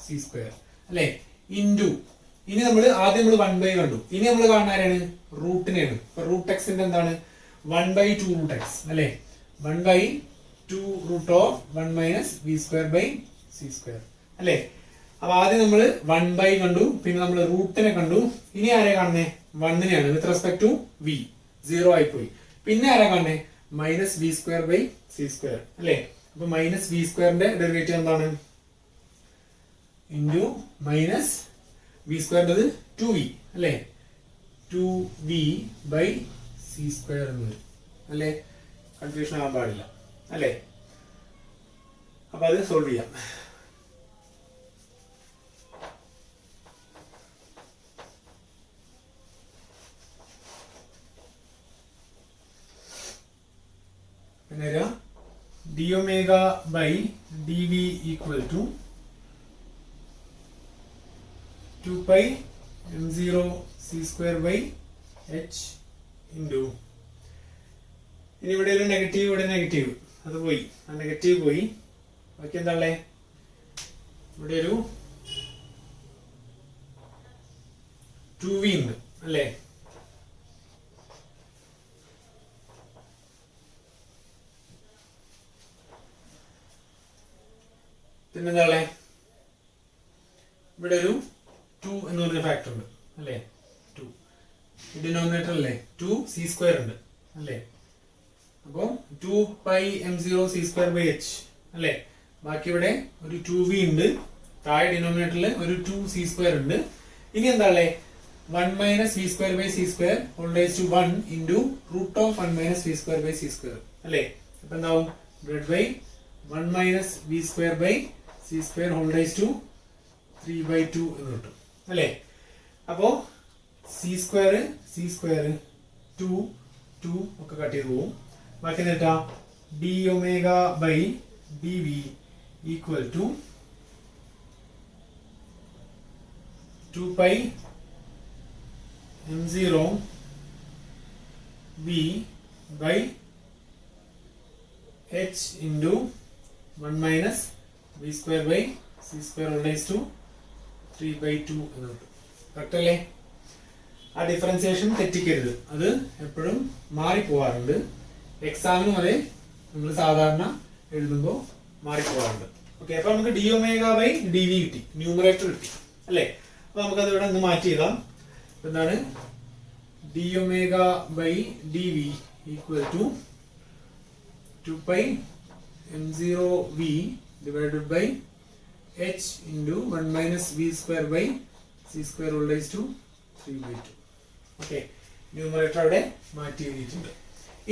C square അല്ലേ. ഇൻറ്റു ഇനി നമ്മൾ ആദ്യം നമ്മൾ 1/, കണ്ടു. ഇനി നമ്മൾ കാണുന്ന ആരാണ്, റൂട്ടിനെയാണ്. അപ്പൊ √x എന്താണ്, 1/2√x അല്ലേ. 1/2√1 minus B square by C square അല്ലേ. അപ്പൊ ആദ്യം നമ്മൾ 1 കണ്ടു, പിന്നെ നമ്മൾ റൂട്ടിനെ കണ്ടു. ഇനി ആരെ കാണുന്നേ? 1-നെയാണ് വിത്ത് റെസ്പെക്ട് ടു വി, 0 ആയിപ്പോയി. പിന്നെ ആരാ കാണുന്നേ? -v²/c², അല്ലേ? അപ്പൊ -v²ന്റെ ഡെറിവേറ്റീവ് എന്താണ്? ഇൻറ്റു -v²ൻ്റെത് 2v, അല്ലേ? 2v/c² എന്ന് വരും, അല്ലേ? കൺഫ്യൂഷൻ ആകാൻ പാടില്ല, അല്ലേ? അപ്പൊ അത് സോൾവ് ചെയ്യാം. പിന്നെ dω/dv equal to 2πm0c²/h into, ഇനി ഇവിടെ ഒരു നെഗറ്റീവ്, ഇവിടെ നെഗറ്റീവ്, അത് പോയി, ആ നെഗറ്റീവ് പോയി. ബാക്കി എന്താ ഉള്ളേ? ഇവിടെ ഒരു 2v ഉണ്ട്, അല്ലേ? പിന്നെന്താ ഉള്ളേ? ഇവിടെ ഒരു 2 എന്ന് പറഞ്ഞ ഫാക്ടർ ഉണ്ട്, അല്ലേ? 2 ഡിനോമിനേറ്റർ അല്ലേ? 2c² ഉണ്ട്, അല്ലേ? അപ്പോ 2πm0c²/h, അല്ലേ? ബാക്കി ഇവിടെ ഒരു 2v ഉണ്ട്, താഴെ ഡിനോമിനേറ്ററിൽ ഒരു 2c² ഉണ്ട്. ഇനി എന്താ ഉള്ളേ? 1 - v²/c² whole raise to 1 into √1 - v²/c², അല്ലേ? അപ്പൊ എന്താവും? Divided by 1 - v²/c² whole raise to 3/2 എന്ന് കിട്ടും, അല്ലേ? അപ്പോ c² 2 2 ഒക്കെ കട്ട് ചെയ്ത് പോവും. ബാക്കി എന്താ? dω/dv equal to 2πm0v/h into 1 - v²/c² whole raise to 3/2 എന്ന് കിട്ടും. കറക്റ്റ് അല്ലേ? ആ ഡിഫറൻസിയേഷൻ തെറ്റിക്കരുത്, അത് എപ്പോഴും മാറിപ്പോവാറുണ്ട്. എക്സാമിനും അതെ, നമ്മൾ സാധാരണ എഴുതുമ്പോൾ മാറിപ്പോവാറുണ്ട്. ഓക്കെ, അപ്പൊ നമുക്ക് dω/dv കിട്ടി, ന്യൂമറേറ്റർ കിട്ടി, അല്ലേ? അപ്പൊ നമുക്കത് ഇവിടെ ഒന്ന് മാറ്റി ചെയ്താം. എന്താണ്? dω/dv equal to 2πm0v divided by h into 1 - v²/c² whole raise to 3/2. Okay, numerator അവിടെ മാറ്റി എഴുതിയിട്ടുണ്ട്.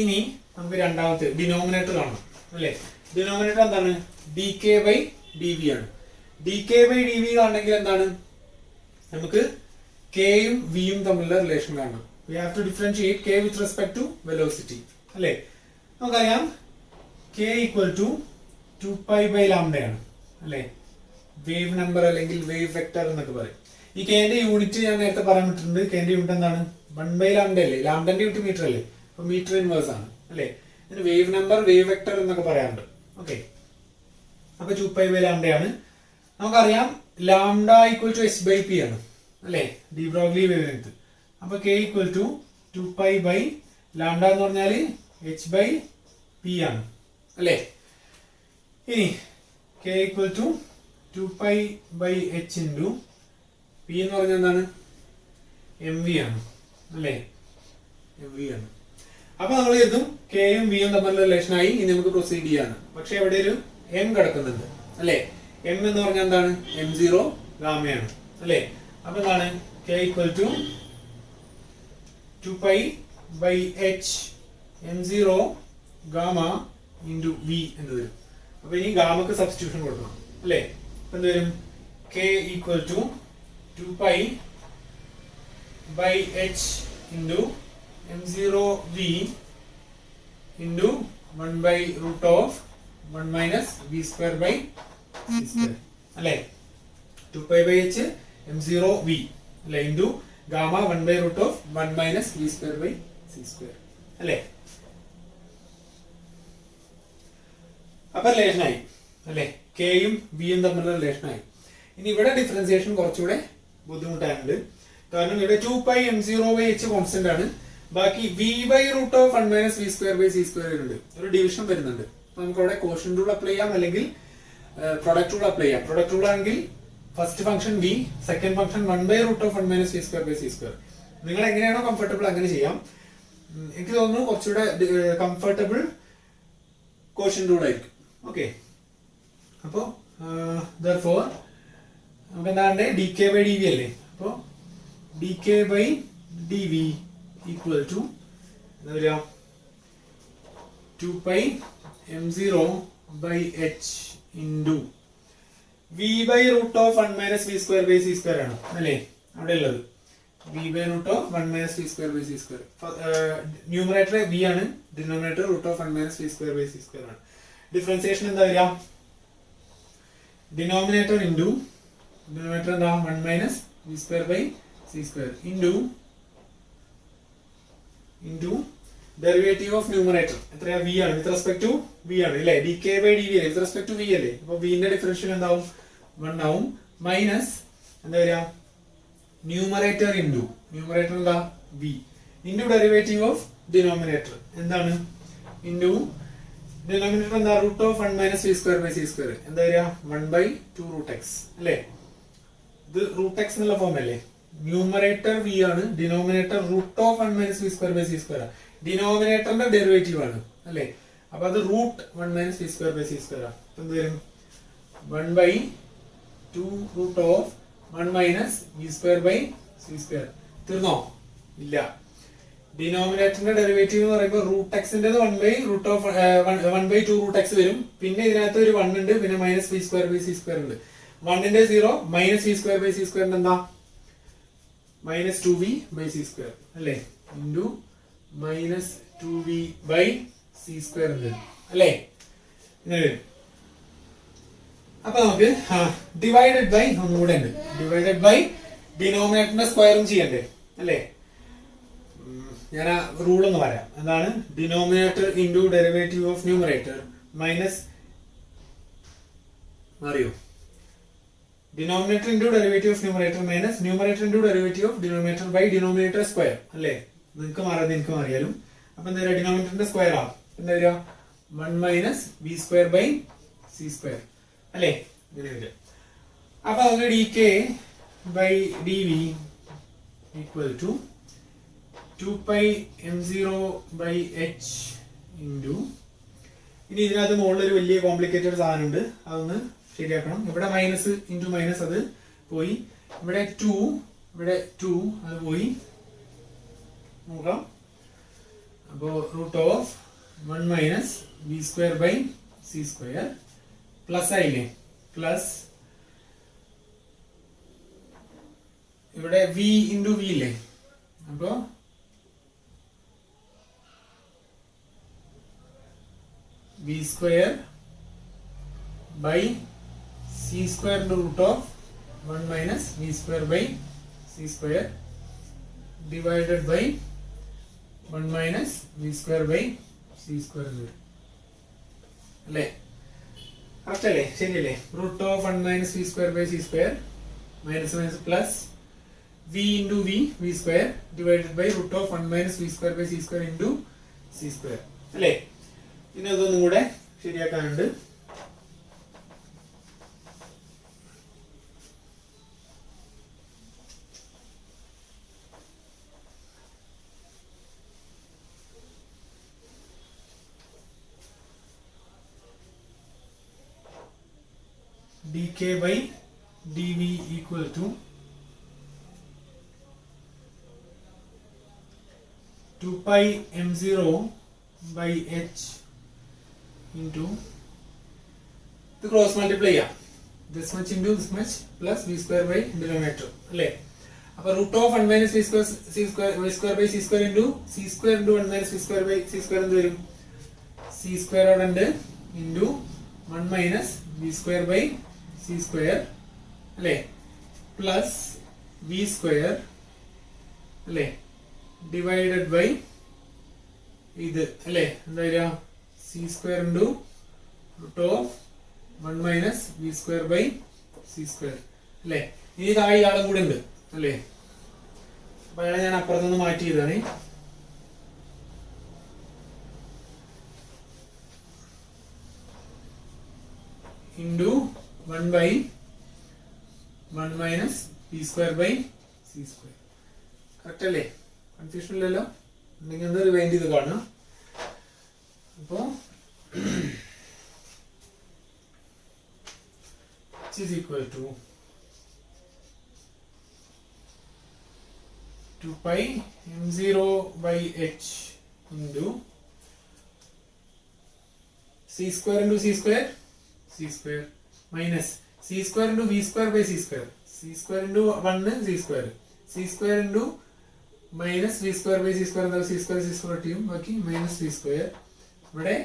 ഇനി നമുക്ക് രണ്ടാമത്തെ ഡിനോമിനേറ്റർ കാണാം, അല്ലേ? ഡിനോമിനേറ്റർ എന്താണ്? dk/dv ആണ്. dk/dv ആണെങ്കിൽ എന്താണ്? നമുക്ക് kയും vയും തമ്മിലുള്ള റിലേഷൻ കാണണം. We have to differentiate k with respect to velocity, അല്ലേ? നമുക്കറിയാം k ഈക്വൽ ടു 2π/λ ആണ്, അല്ലേ? വേവ് നമ്പർ അല്ലെങ്കിൽ വേവ് വെക്ടർ എന്നൊക്കെ പറയും. ഈ കെന്റെ യൂണിറ്റ് ഞാൻ നേരത്തെ പറയാൻ പറ്റുന്നുണ്ട്. കെന്റെ യൂണിറ്റ് എന്താണ്? 1/λ അല്ലേ? ലാംഡന്റെ യൂണിറ്റ് മീറ്റർ അല്ലേ? അപ്പൊ മീറ്റർ ഇൻവേഴ്സ് ആണ്, അല്ലേ? ഇതിന് വേവ് നമ്പർ, വേവ് വെക്ടർ എന്നൊക്കെ പറയാറുണ്ട്. ഓക്കെ, അപ്പൊ 2π/λ ആണ്. നമുക്കറിയാം ലാംഡ ഈക്വൽ ടു h/p ആണ്, അല്ലേ? De Broglie wavelength. അപ്പൊ k ഈക്വൽ ടു 2π/λ എന്ന് പറഞ്ഞാല് h/p ആണ്, അല്ലേ? ഇനി k equal to 2π/h into p എന്ന് പറഞ്ഞാൽ എന്താണ്? mv ആണ്, അല്ലേ? mv ആണ്. അപ്പൊ നമ്മൾ എഴുതും kയും vയും തമ്മിലുള്ള റിലേഷൻ ആയി. ഇനി നമുക്ക് പ്രൊസീഡ് ചെയ്യാണ്. പക്ഷെ അവിടെ ഒരു m കിടക്കുന്നുണ്ട്, അല്ലേ? m എന്ന് പറഞ്ഞാൽ എന്താണ്? m0 ഗാമയാണ്, അല്ലേ? അപ്പൊ എന്താണ്? k equal to 2π/h m0 gamma into v എന്ന് വരും. അപ്പൊ ഇനി ഗാമക്ക് സബ്സ്റ്റിറ്റ്യൂഷൻ കൊടുക്കണം, അല്ലേ? അപ്പൊ എന്ത് വരും? k equal to 2π/h into m0v into 1/√1 - v²/c², അല്ലേ? 2π/h m0v, അല്ലേ? ഇൻറ്റു ഗാമ 1/√1 - v²/c², അല്ലേ? അപ്പൊ റിലേഷനായി, അല്ലേ? കെയും വിയും തമ്മിലുള്ള റിലേഷനായി. ഇനി ഇവിടെ ഡിഫറൻസിയേഷൻ കുറച്ചുകൂടെ ബുദ്ധിമുട്ടായിട്ടുണ്ട്. കാരണം ഇവിടെ 2πm0/h കോൺസ്റ്റന്റ് ആണ്. ബാക്കി v/√1 - v²/c² ഉണ്ട്, ഒരു ഡിവിഷൻ വരുന്നുണ്ട്. നമുക്ക് അവിടെ കോഷ്യന്റ് റൂൾ അപ്ലൈ ചെയ്യാം, അല്ലെങ്കിൽ പ്രൊഡക്റ്റ് റൂൾ അപ്ലൈ ചെയ്യാം. പ്രൊഡക്റ്റ് റൂൾ ആണെങ്കിൽ first function v, second function 1/√(1 - v²/c²). നിങ്ങൾ എങ്ങനെയാണോ കംഫർട്ടബിൾ അങ്ങനെ ചെയ്യാം. എനിക്ക് തോന്നുന്നു കുറച്ചുകൂടെ കംഫർട്ടബിൾ ക്വോഷ്യന്റ് റൂൾ ആയിരിക്കും. ഓക്കെ, അപ്പോ therefore നമുക്ക് എന്താണ് dk/dv അല്ലേ. അപ്പോ dk/dv ഈക്വൽ ടു എന്താ വരിക, 2πm0/h ഇൻറ്റു v/√(1 - v²/c² ആണ് അല്ലേ അവിടെ ഉള്ളത്. v/√(1 - v²/c². ന്യൂമറേറ്റർ v ആണ്, ഡിനോമിനേറ്റർ √(1 - v²/c² ആണ്. ഡിഫറൻസിയേഷൻ എന്താ വരിക, ഡിനോമിനേറ്റർ ഇൻറ്റു ഡിനോമിനേറ്റർ എന്താ 1 - v²/c² into derivative of numerator എത്രയാ, v ആണ്, വിത്ത് റെസ്പെക്ട് ടു v ആണ് അല്ലേ. dk/dv with respect to v അല്ലേ. അപ്പൊ v ന്റെ ഡിഫറൻഷ്യൽ എന്താവും, 1 ആവും. മൈനസ് എന്താ വരിക, ന്യൂമറേറ്റർ ഇൻറ്റു ന്യൂമറേറ്റർ എന്താ v into derivative of denominator എന്താണ്, ഇൻറ്റു ഡിനോമിനേറ്റർ എന്താ √(1 - v²/c². എന്താ വരിക, 1/2√x അല്ലേ. ഇത് √x എന്നുള്ള ഫോം അല്ലേ. ന്യൂമറേറ്റർ v ആണ്, ഡിനോമിനേറ്റർ √(1 - v²/c². ഡിനോമിനേറ്ററിന്റെ ഡെറിവേറ്റീവ് ആണ് അല്ലേ. അപ്പൊ അത് √1 - v²/c². എന്ത് വരും, 1/2√(1 - v²/c². തീർന്നോ, ഇല്ല. ഡിനോമിനേറ്ററിന്റെ ഡെറിവേറ്റീവ് എന്ന് പറയുമ്പോൾ √x-ന്റെ 1/2√x വരും. പിന്നെ ഇതിനകത്ത് ഒരു 1 ഉണ്ട്, പിന്നെ -v²/c² ഉണ്ട്. 1ന്റെ 0 -v²/c² എന്താ, -2v/c² അല്ലേ, ഇൻറ്റു -2v/c² ഉണ്ട് അല്ലേ. അപ്പൊ നമുക്ക് ഡിവൈഡഡ് ബൈ ഒന്നുകൂടെ ഉണ്ട്, ഡിവൈഡഡ് ബൈ ഡിനോമിനേറ്ററിന്റെ സ്ക്വയറും ചെയ്യണ്ടേ അല്ലേ. ഞാൻ ആ റൂൾ ഒന്ന് പറയാം. എന്താണ്, denominator into derivative of numerator minus, അറിയോ, denominator into derivative of numerator minus numerator into derivative of denominator by denominator square അല്ലേ. നിങ്ങൾക്ക് മാറാതെ എനിക്ക് മാറിയാലും. അപ്പൊ എന്താ വരിക, ഡിനോമിനേറ്ററിന്റെ സ്ക്വയർ ആണ് എന്താ വരിക, 1 - v²/c² അല്ലേ. ഇങ്ങനെ വരിക. അപ്പൊ നമുക്ക് dk/dv equal to 2πm0/h into, ഇനി ഇതിനകത്ത് മുകളിൽ ഒരു വലിയ കോംപ്ലിക്കേറ്റഡ് സാധനം ഉണ്ട്, അതൊന്ന് ശരിയാക്കണം. ഇവിടെ മൈനസ് ഇൻറ്റു മൈനസ് അത് പോയി, ഇവിടെ 2 അത് പോയി നോക്കാം. അപ്പോ √(1 - v²/c² പ്ലസ് ആയില്ലേ, പ്ലസ് ഇവിടെ v ഇൻറ്റു v ഇല്ലേ. അപ്പോ v²/c² into √(1 - v²/c² divided by 1 - v²/c² അല്ലേ. കറക്റ്റ് അല്ലേ, ശരിയല്ലേ. √(1 - v²/c² minus minus plus v into v² divided by √(1 - v²/c² into c² അല്ലേ. പിന്നെ അതൊന്നും കൂടെ ശരിയാക്കാനുണ്ട്. dk/dv equal to 2πm0/h into the cross multiply this much into this much plus v² by denominator അല്ലേ. അപ്പൊ √(1 - v²/c² into c² into 1 - v²/c² എന്ത് വരും, c² അവിടെ ഉണ്ട് into 1 - v²/c² അല്ലേ, പ്ലസ് v² അല്ലേ ഡിവൈഡഡ് ബൈ ഇത് അല്ലേ. എന്താ വരിക, c² into √(1 - v²/c² അല്ലേ. ഇനി താഴെ ആളും കൂടെ ഉണ്ട് അല്ലേ. അപ്പൊ അയാളെ ഞാൻ അപ്പുറത്തുനിന്ന് മാറ്റി ചെയ്താണ്. into 1 / 1 minus v square by c square. Correct അല്ലേ? കൺഫ്യൂഷൻ ഇല്ലല്ലോ? ഉണ്ടെങ്കിൽ ഒന്ന് റിവൈൻഡ് ചെയ്ത് കാണാം. അപ്പോൾ h is equal to 2 pi m0 by h into c square into c square minus c square into v square by c square into 1 c square into minus v square by c square എന്താ c square ചെയ്യും ബാക്കി minus v square ഇവിടെ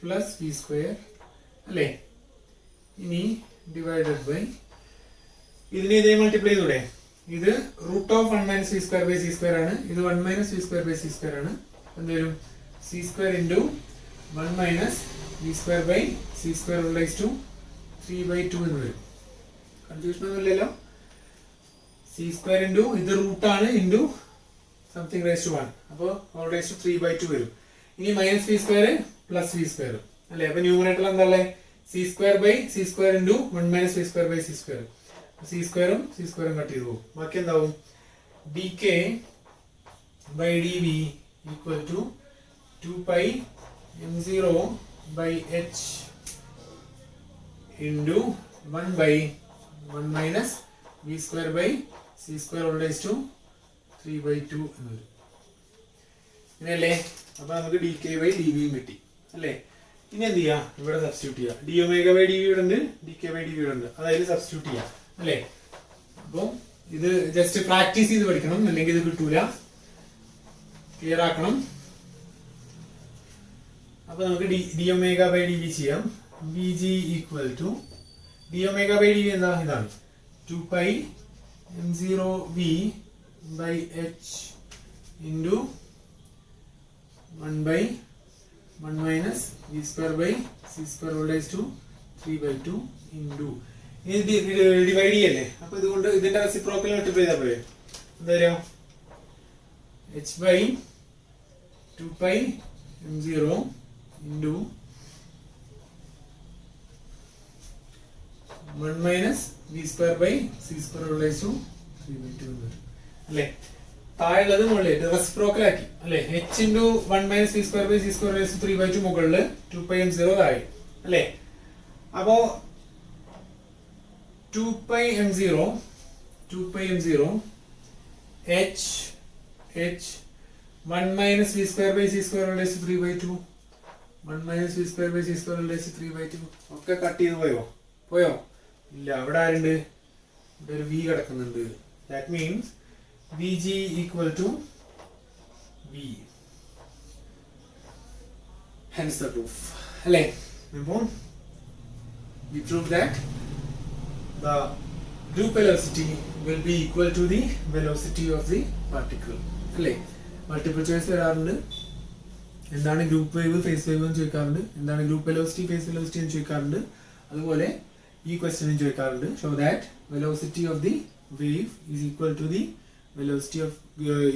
plus v square അല്ലേ ഇനി divided by ഇതിനെ ഇതേ multiply ചെയ്തൂടെ ഇത് root of 1 minus v square by c square ആണ് ഇത് 1 minus v square by c square ആണ് എന്തായാലും c square into 1 minus v square by c square raised to 3 by 2 എന്ന് വരും കൺഫ്യൂഷൻ ഒന്നുമില്ലല്ലോ c square into ഇത് റൂട്ട് ആണ് into something raised to 1 അപ്പോൾ all raised to 3 by 2 വരും ഇനി minus v square plus v square അല്ലേ അപ്പോൾ ന്യൂമറേറ്റർ എന്താ c square by c square into 1 minus v square by c square c square cut ചെയ്തു പോകും ബാക്കി എന്താവും dk by dv equal to 2 pi m0 by h into 1 by 1 minus v square by c square all raised to 3 by 2 എന്ന് വരും ഇങ്ങനെയല്ലേ അപ്പോൾ നമുക്ക് dk by dv കിട്ടി അല്ലേ ഇനി എന്ത് ചെയ്യാം ഇവിടെ സബ്സ്റ്റിറ്റ്യൂട്ട് ചെയ്യാം d omega by dv ഇവിടെ ഉണ്ട് dk by dv ഇവിടെ ഉണ്ട് അതായത് സബ്സ്റ്റിറ്റ്യൂട്ട് ചെയ്യാം അല്ലേ അപ്പോൾ ഇത് ജസ്റ്റ് പ്രാക്ടീസ് ചെയ്ത് പഠിക്കണം അല്ലെങ്കിൽ ഇത് കിട്ടൂല ക്ലിയർ ആക്കണം അപ്പോൾ നമുക്ക് d omega by dv ചെയ്യാം vg equal to d omega by dv എന്താ ഇതാണ് 2 pi m0 v by h into 1 by 1 minus v square by c square all raised to 3 by 2 into ഇത് ഡിവൈഡ് ചെയ്യല്ലേ അപ്പോൾ ഇതുകൊണ്ട് ഇതിന്റെ റെസിപ്രോക്കൽ മൾട്ടിപ്ലൈ ചെയ്താൽ പോരെ എന്താ വരിക h by 2 pi m0 into 1 minus v square by c square all raised to 3 by 2 എന്ന് അല്ലേ താഴെയുള്ളത് മുകളിൽ റെസിപ്രോക്കൽ ആക്കി അല്ലേ h into 1 minus v square by c square raised to 3 by 2 മുകളിൽ 2 pi m0 താഴെ അല്ലേ അപ്പോൾ 2 pi m0 h 1 minus v square by c square raised to 3 by 2 1 minus v square by c square raised to 3 by 2 ഒക്കെ cut ചെയ്ത് പോയോ ഇല്ല അവിടെ ആരുണ്ട് ഇവിടെ ഒരു v കിടക്കുന്നുണ്ട് that means vg equal to v hence the proof അല്ലേ അപ്പോൾ we prove that the group velocity will be equal to the velocity of the particle അല്ലേ മൾട്ടിപ്പിൾ ചോയ്സ് വരാറുണ്ട് എന്താണ് ഗ്രൂപ്പ് വേവ് ഫേസ് വേവ് എന്ന് ചോദിക്കാറുണ്ട് എന്താണ് group velocity phase velocity എന്ന് ചോദിക്കാറുണ്ട് അതുപോലെ ഈ ക്വസ്റ്റ്യനും ചോദിക്കാറുണ്ട് show that velocity of the wave is equal to the velocity of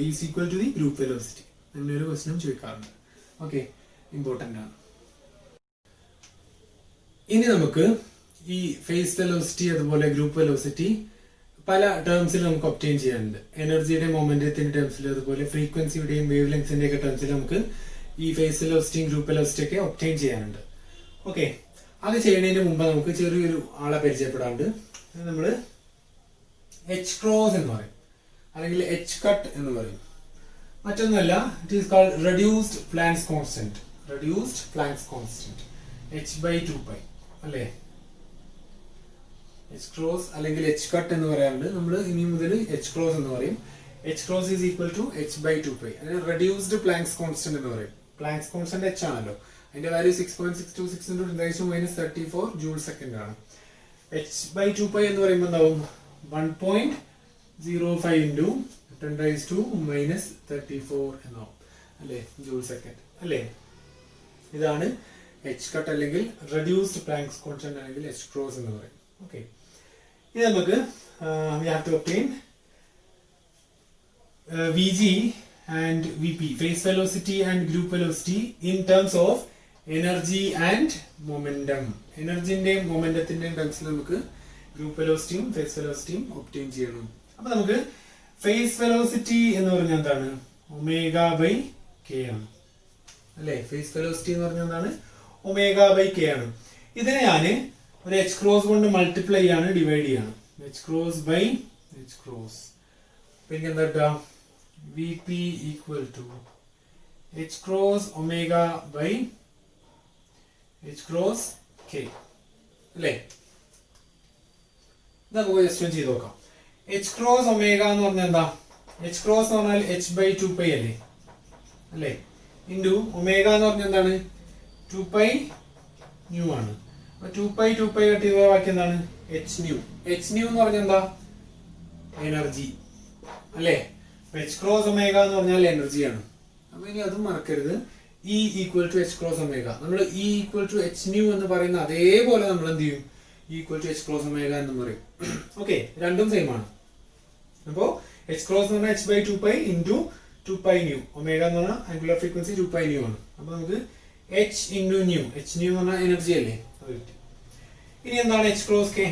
is equal to the group velocity അങ്ങനെ ഒരു ക്വസ്റ്റ്യനും ചോദിക്കാറുണ്ട് ഓക്കെ ഇമ്പോർട്ടൻ്റ് ആണ് ഇനി നമുക്ക് ഈ ഫേസ് വെലോസിറ്റി അതുപോലെ ഗ്രൂപ്പ് വെലോസിറ്റി പല ടേംസിൽ നമുക്ക് ഒബ്റ്റെയിൻ ചെയ്യാനുണ്ട് എനർജിയുടെ മൊമെന്റത്തിന്റെ ടേംസിൽ അതുപോലെ ഫ്രീക്വൻസിയുടെയും വേവ് ലെങ്സിന്റെ ഒക്കെ ടേംസിൽ നമുക്ക് ഈ ഫേസ് വെലോസിറ്റിയും ഗ്രൂപ്പ് വെലോസിറ്റി ഒക്കെ ഒബ്റ്റെയിൻ ചെയ്യാനുണ്ട് ഓക്കെ അത് ചെയ്യുന്നതിന് മുമ്പ് നമുക്ക് ചെറിയൊരു ആളെ പരിചയപ്പെടാണ്ട് നമ്മൾ എച്ച് ക്രോസ് എന്ന് പറയും അല്ലെങ്കിൽ എച്ച് കട്ട് എന്ന് പറയും മറ്റൊന്നുമല്ല it is called reduced Planck's constant h by 2 pi അല്ലേ എച്ച് ക്രോസ് അല്ലെങ്കിൽ എച്ച് കട്ട് എന്ന് പറയാറുണ്ട് നമ്മൾ ഇനി മുതൽ എച്ച് ക്രോസ് എന്ന് പറയും h cross is equal to h by 2 pi അതിന് റെഡ്യൂസ്ഡ് പ്ലാങ്ക്സ് കോൺസ്റ്റന്റ് എന്ന് പറയും പ്ലാങ്ക്സ് കോൺസ്റ്റന്റ് h ആണല്ലോ അതിന്റെ value 6.626 into 10 raised to minus 34 joule second ആണ് h by 2 pi എന്ന് പറയുമ്പോൾ എന്താവും 1.05 into 10 raised to minus 34 എന്നാവും അല്ലേ ജൂൾ സെക്കൻഡ് അല്ലേ ഇതാണ് എച്ച് കട്ട് അല്ലെങ്കിൽ റെഡ്യൂസ്ഡ് പ്ലാങ്ക്സ് കോൺസ്റ്റന്റ് അല്ലെങ്കിൽ എച്ച് ക്രോസ് എന്ന് പറയും ഓക്കെ ഇത് നമുക്ക് we have to obtain Vg and Vp phase velocity and group velocity in terms of energy and momentum എനർജിന്റെയും മൊമെന്റത്തിന്റെയും ടേംസിൽ നമുക്ക് ഗ്രൂപ്പ് വെലോസിറ്റിയും ഫേസ് വെലോസിറ്റിയും ഒബ്റ്റെയിൻ ചെയ്യണം. അപ്പൊ നമുക്ക് ഫേസ് വെലോസിറ്റി എന്ന് പറഞ്ഞാൽ എന്താണ്? ഒമേഗ ബൈ കെ ആണ് അല്ലെ. ഫേസ് വെലോസിറ്റി എന്ന് പറഞ്ഞാൽ എന്താണ്? ഒമേഗ ബൈ കെ ആണ്. ഇതിനെ ഞാൻ ഒരു എച്ച് ക്രോസ് കൊണ്ട് മൾട്ടിപ്ലൈ ചെയ്യാണ്, ഡിവൈഡ് ചെയ്യാണ്. H cross by H cross. പിന്നെ എന്താ കിട്ടുക? V P equal to H cross omega by H cross k അല്ലേ. നമുക്ക് ജസ്റ്റ് ചെയ്ത് നോക്കാം. എച്ച് ക്രോസ് ഒമേഗ എന്ന് പറഞ്ഞാൽ എന്താ? എച്ച് ക്രോസ് എന്ന് പറഞ്ഞാൽ എച്ച് ബൈ 2π അല്ലേ അല്ലേ, ഇൻറ്റു ഒമേഗ എന്ന് പറഞ്ഞാൽ എന്താണ്? 2π ന്യൂ ആണ്. അപ്പൊ 2π കട്ട് ചെയ്ത ബാക്കി എന്താണ്? H new. എച്ച് ന്യൂ എന്ന് പറഞ്ഞാൽ എന്താ? എനർജി അല്ലേ. എച്ച് ക്രോസ് ഒമേഗ എന്ന് പറഞ്ഞാൽ എനർജിയാണ്. അപ്പൊ ഇനി അതും മറക്കരുത്. E equal to H cross omega. നമ്മൾ E equal to H nu എന്ന് പറയുന്ന അതേപോലെ നമ്മൾ എന്ത് ചെയ്യും? Equal to H cross omega എന്ന് പറയും. ഓക്കെ, രണ്ടും സെയിം ആണ്. അപ്പോ എച്ച് ക്രോസ് എന്ന് പറഞ്ഞാൽ H by 2π into 2π nu. Omega എന്ന് പറഞ്ഞാൽ ആംഗുലർ ഫ്രീക്വൻസി 2π ന്യൂ ആണ്. അപ്പൊ നമുക്ക് H into nu, H nu എന്ന് പറഞ്ഞാൽ എനർജി അല്ലേ, അത് കിട്ടി. ഇനി എന്താണ് H cross K?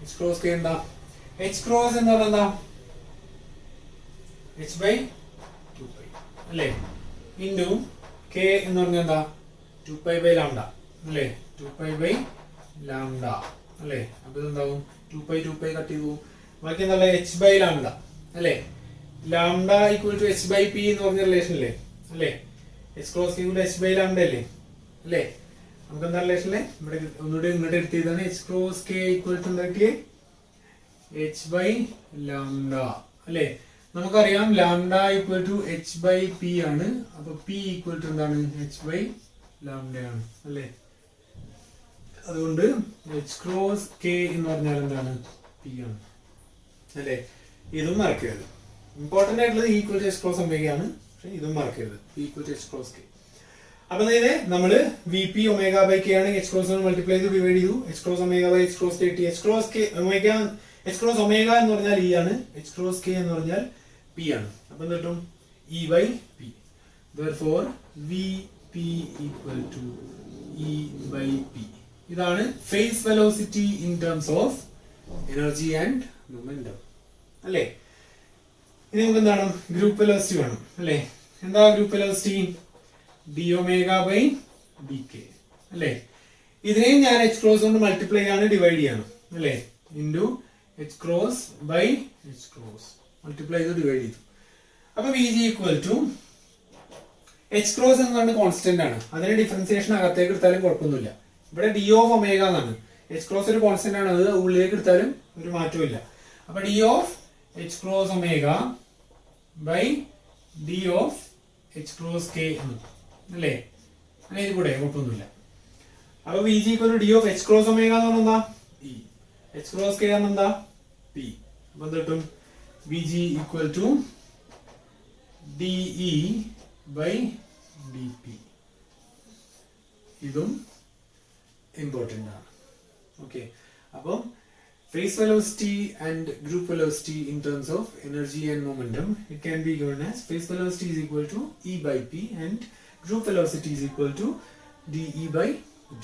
H cross K എന്താ? എച്ച് ക്രോസ് എന്ന് പറഞ്ഞാൽ എന്താ? എച്ച് ബൈ 2π അല്ലേ, ഇൻറ്റു കെ എന്ന് പറഞ്ഞാൽ എന്താ? 2π ബൈ ലാംഡ അല്ലേ, 2π ബൈ ലാംഡ അല്ലേ. അപ്പൊ ഇതെന്താവും? 2π കട്ട് ചെയ്തു. ബാക്കി എന്താ? എച്ച് ബൈ ലാംഡ അല്ലേ. Lambda equal to H by P എന്ന് പറഞ്ഞ റിലേഷൻ അല്ലേ അല്ലേ. H cross equal to H by lambda അല്ലേ അല്ലേ. നമുക്ക് എന്താ റിലേഷനിലെ ഇവിടെ ഒന്നുകൂടെ ഇങ്ങോട്ട് എടുത്തിയതാണ്. H cross K equal to എന്താ കിട്ടിയേ? എച്ച് ബൈ ലാംഡ അല്ലേ. നമുക്കറിയാം lambda equal to H by P ആണ്. അപ്പൊ പി ഈക്വൽ ടു എന്താണ്? എച്ച് ബൈ ലാംഡ ആണ് അല്ലേ. അതുകൊണ്ട് എച്ച് ക്രോസ് കെ എന്ന് പറഞ്ഞാൽ എന്താണ്? പി ആണ് അല്ലേ. ഇതും മറക്കരുത്. ഇമ്പോർട്ടന്റ് ആയിട്ടുള്ളത് ഈക്വൽ ടു എച്ച് ക്രോസ് ഒമേഗയാണ്, പക്ഷെ ഇതും മറക്കരുത്. Equal to H cross k. അപ്പൊ ഇതിനെ നമ്മള് v p omega by K ആണ്. എച്ച് ക്രോസ് മൾട്ടിപ്ലൈ ചെയ്ത് ഡിവൈഡ് ചെയ്തു. H cross omega by H cross k t. H cross k omega, h cross omega എന്ന് പറഞ്ഞാൽ ഇ ആണ്, എച്ച് ക്രോസ് കെ എന്ന് പറഞ്ഞാൽ പി ആണ്. അപ്പൊ എന്ത് കിട്ടും? E by P. Therefore V P equal to E by P. ഇതാണ് phase velocity in terms of energy and momentum അല്ലേ. ഇനി നമുക്ക് എന്താണ്? ഗ്രൂപ്പ് വെലോസിറ്റി വേണം അല്ലേ. എന്താ group velocity? D omega by D K അല്ലേ. ഇതിനെയും ഞാൻ എച്ച് ക്രോസ് കൊണ്ട് മൾട്ടിപ്ലൈ ചെയ്യാണ്, ഡിവൈഡ് ചെയ്യാണ് അല്ലേ. Into H cross by H cross multiply ചെയ്ത് ഡിവൈഡ് ചെയ്തു. അപ്പൊ V G equal to H cross എന്ന് പറഞ്ഞ കോൺസ്റ്റന്റ് ആണ്. അതിന് ഡിഫറൻസിയേഷൻ അകത്തേക്ക് എടുത്താലും കുഴപ്പമൊന്നുമില്ല. ഇവിടെ ഡി ഓഫ് ഒമേഗ എന്നാണ്. എച്ച് ക്രോസ് ഒരു കോൺസ്റ്റന്റ് ആണ്, അത് ഉള്ളിലേക്ക് എടുത്താലും ഒരു മാറ്റവും ഇല്ല. അപ്പൊ d of h cross omega by D of h cross k അല്ലേ. അങ്ങനെ ഇത് കൂടെ കുഴപ്പമൊന്നുമില്ല. അപ്പൊ V G equal to D of h cross omega എന്ന് പറഞ്ഞാൽ എന്താ? ഇ. എച്ച് ക്രോസ് കെ എന്ന് എന്താ? പി. അപ്പൊ എന്ത് കിട്ടും? V G equal to D E by D p. ഇതും ഇമ്പോർട്ടന്റ് ആണ്. ഓക്കെ, അപ്പം phase velocity and group velocity in terms of energy and momentum, it can be given as phase velocity is equal to E by P and group velocity is equal to dE by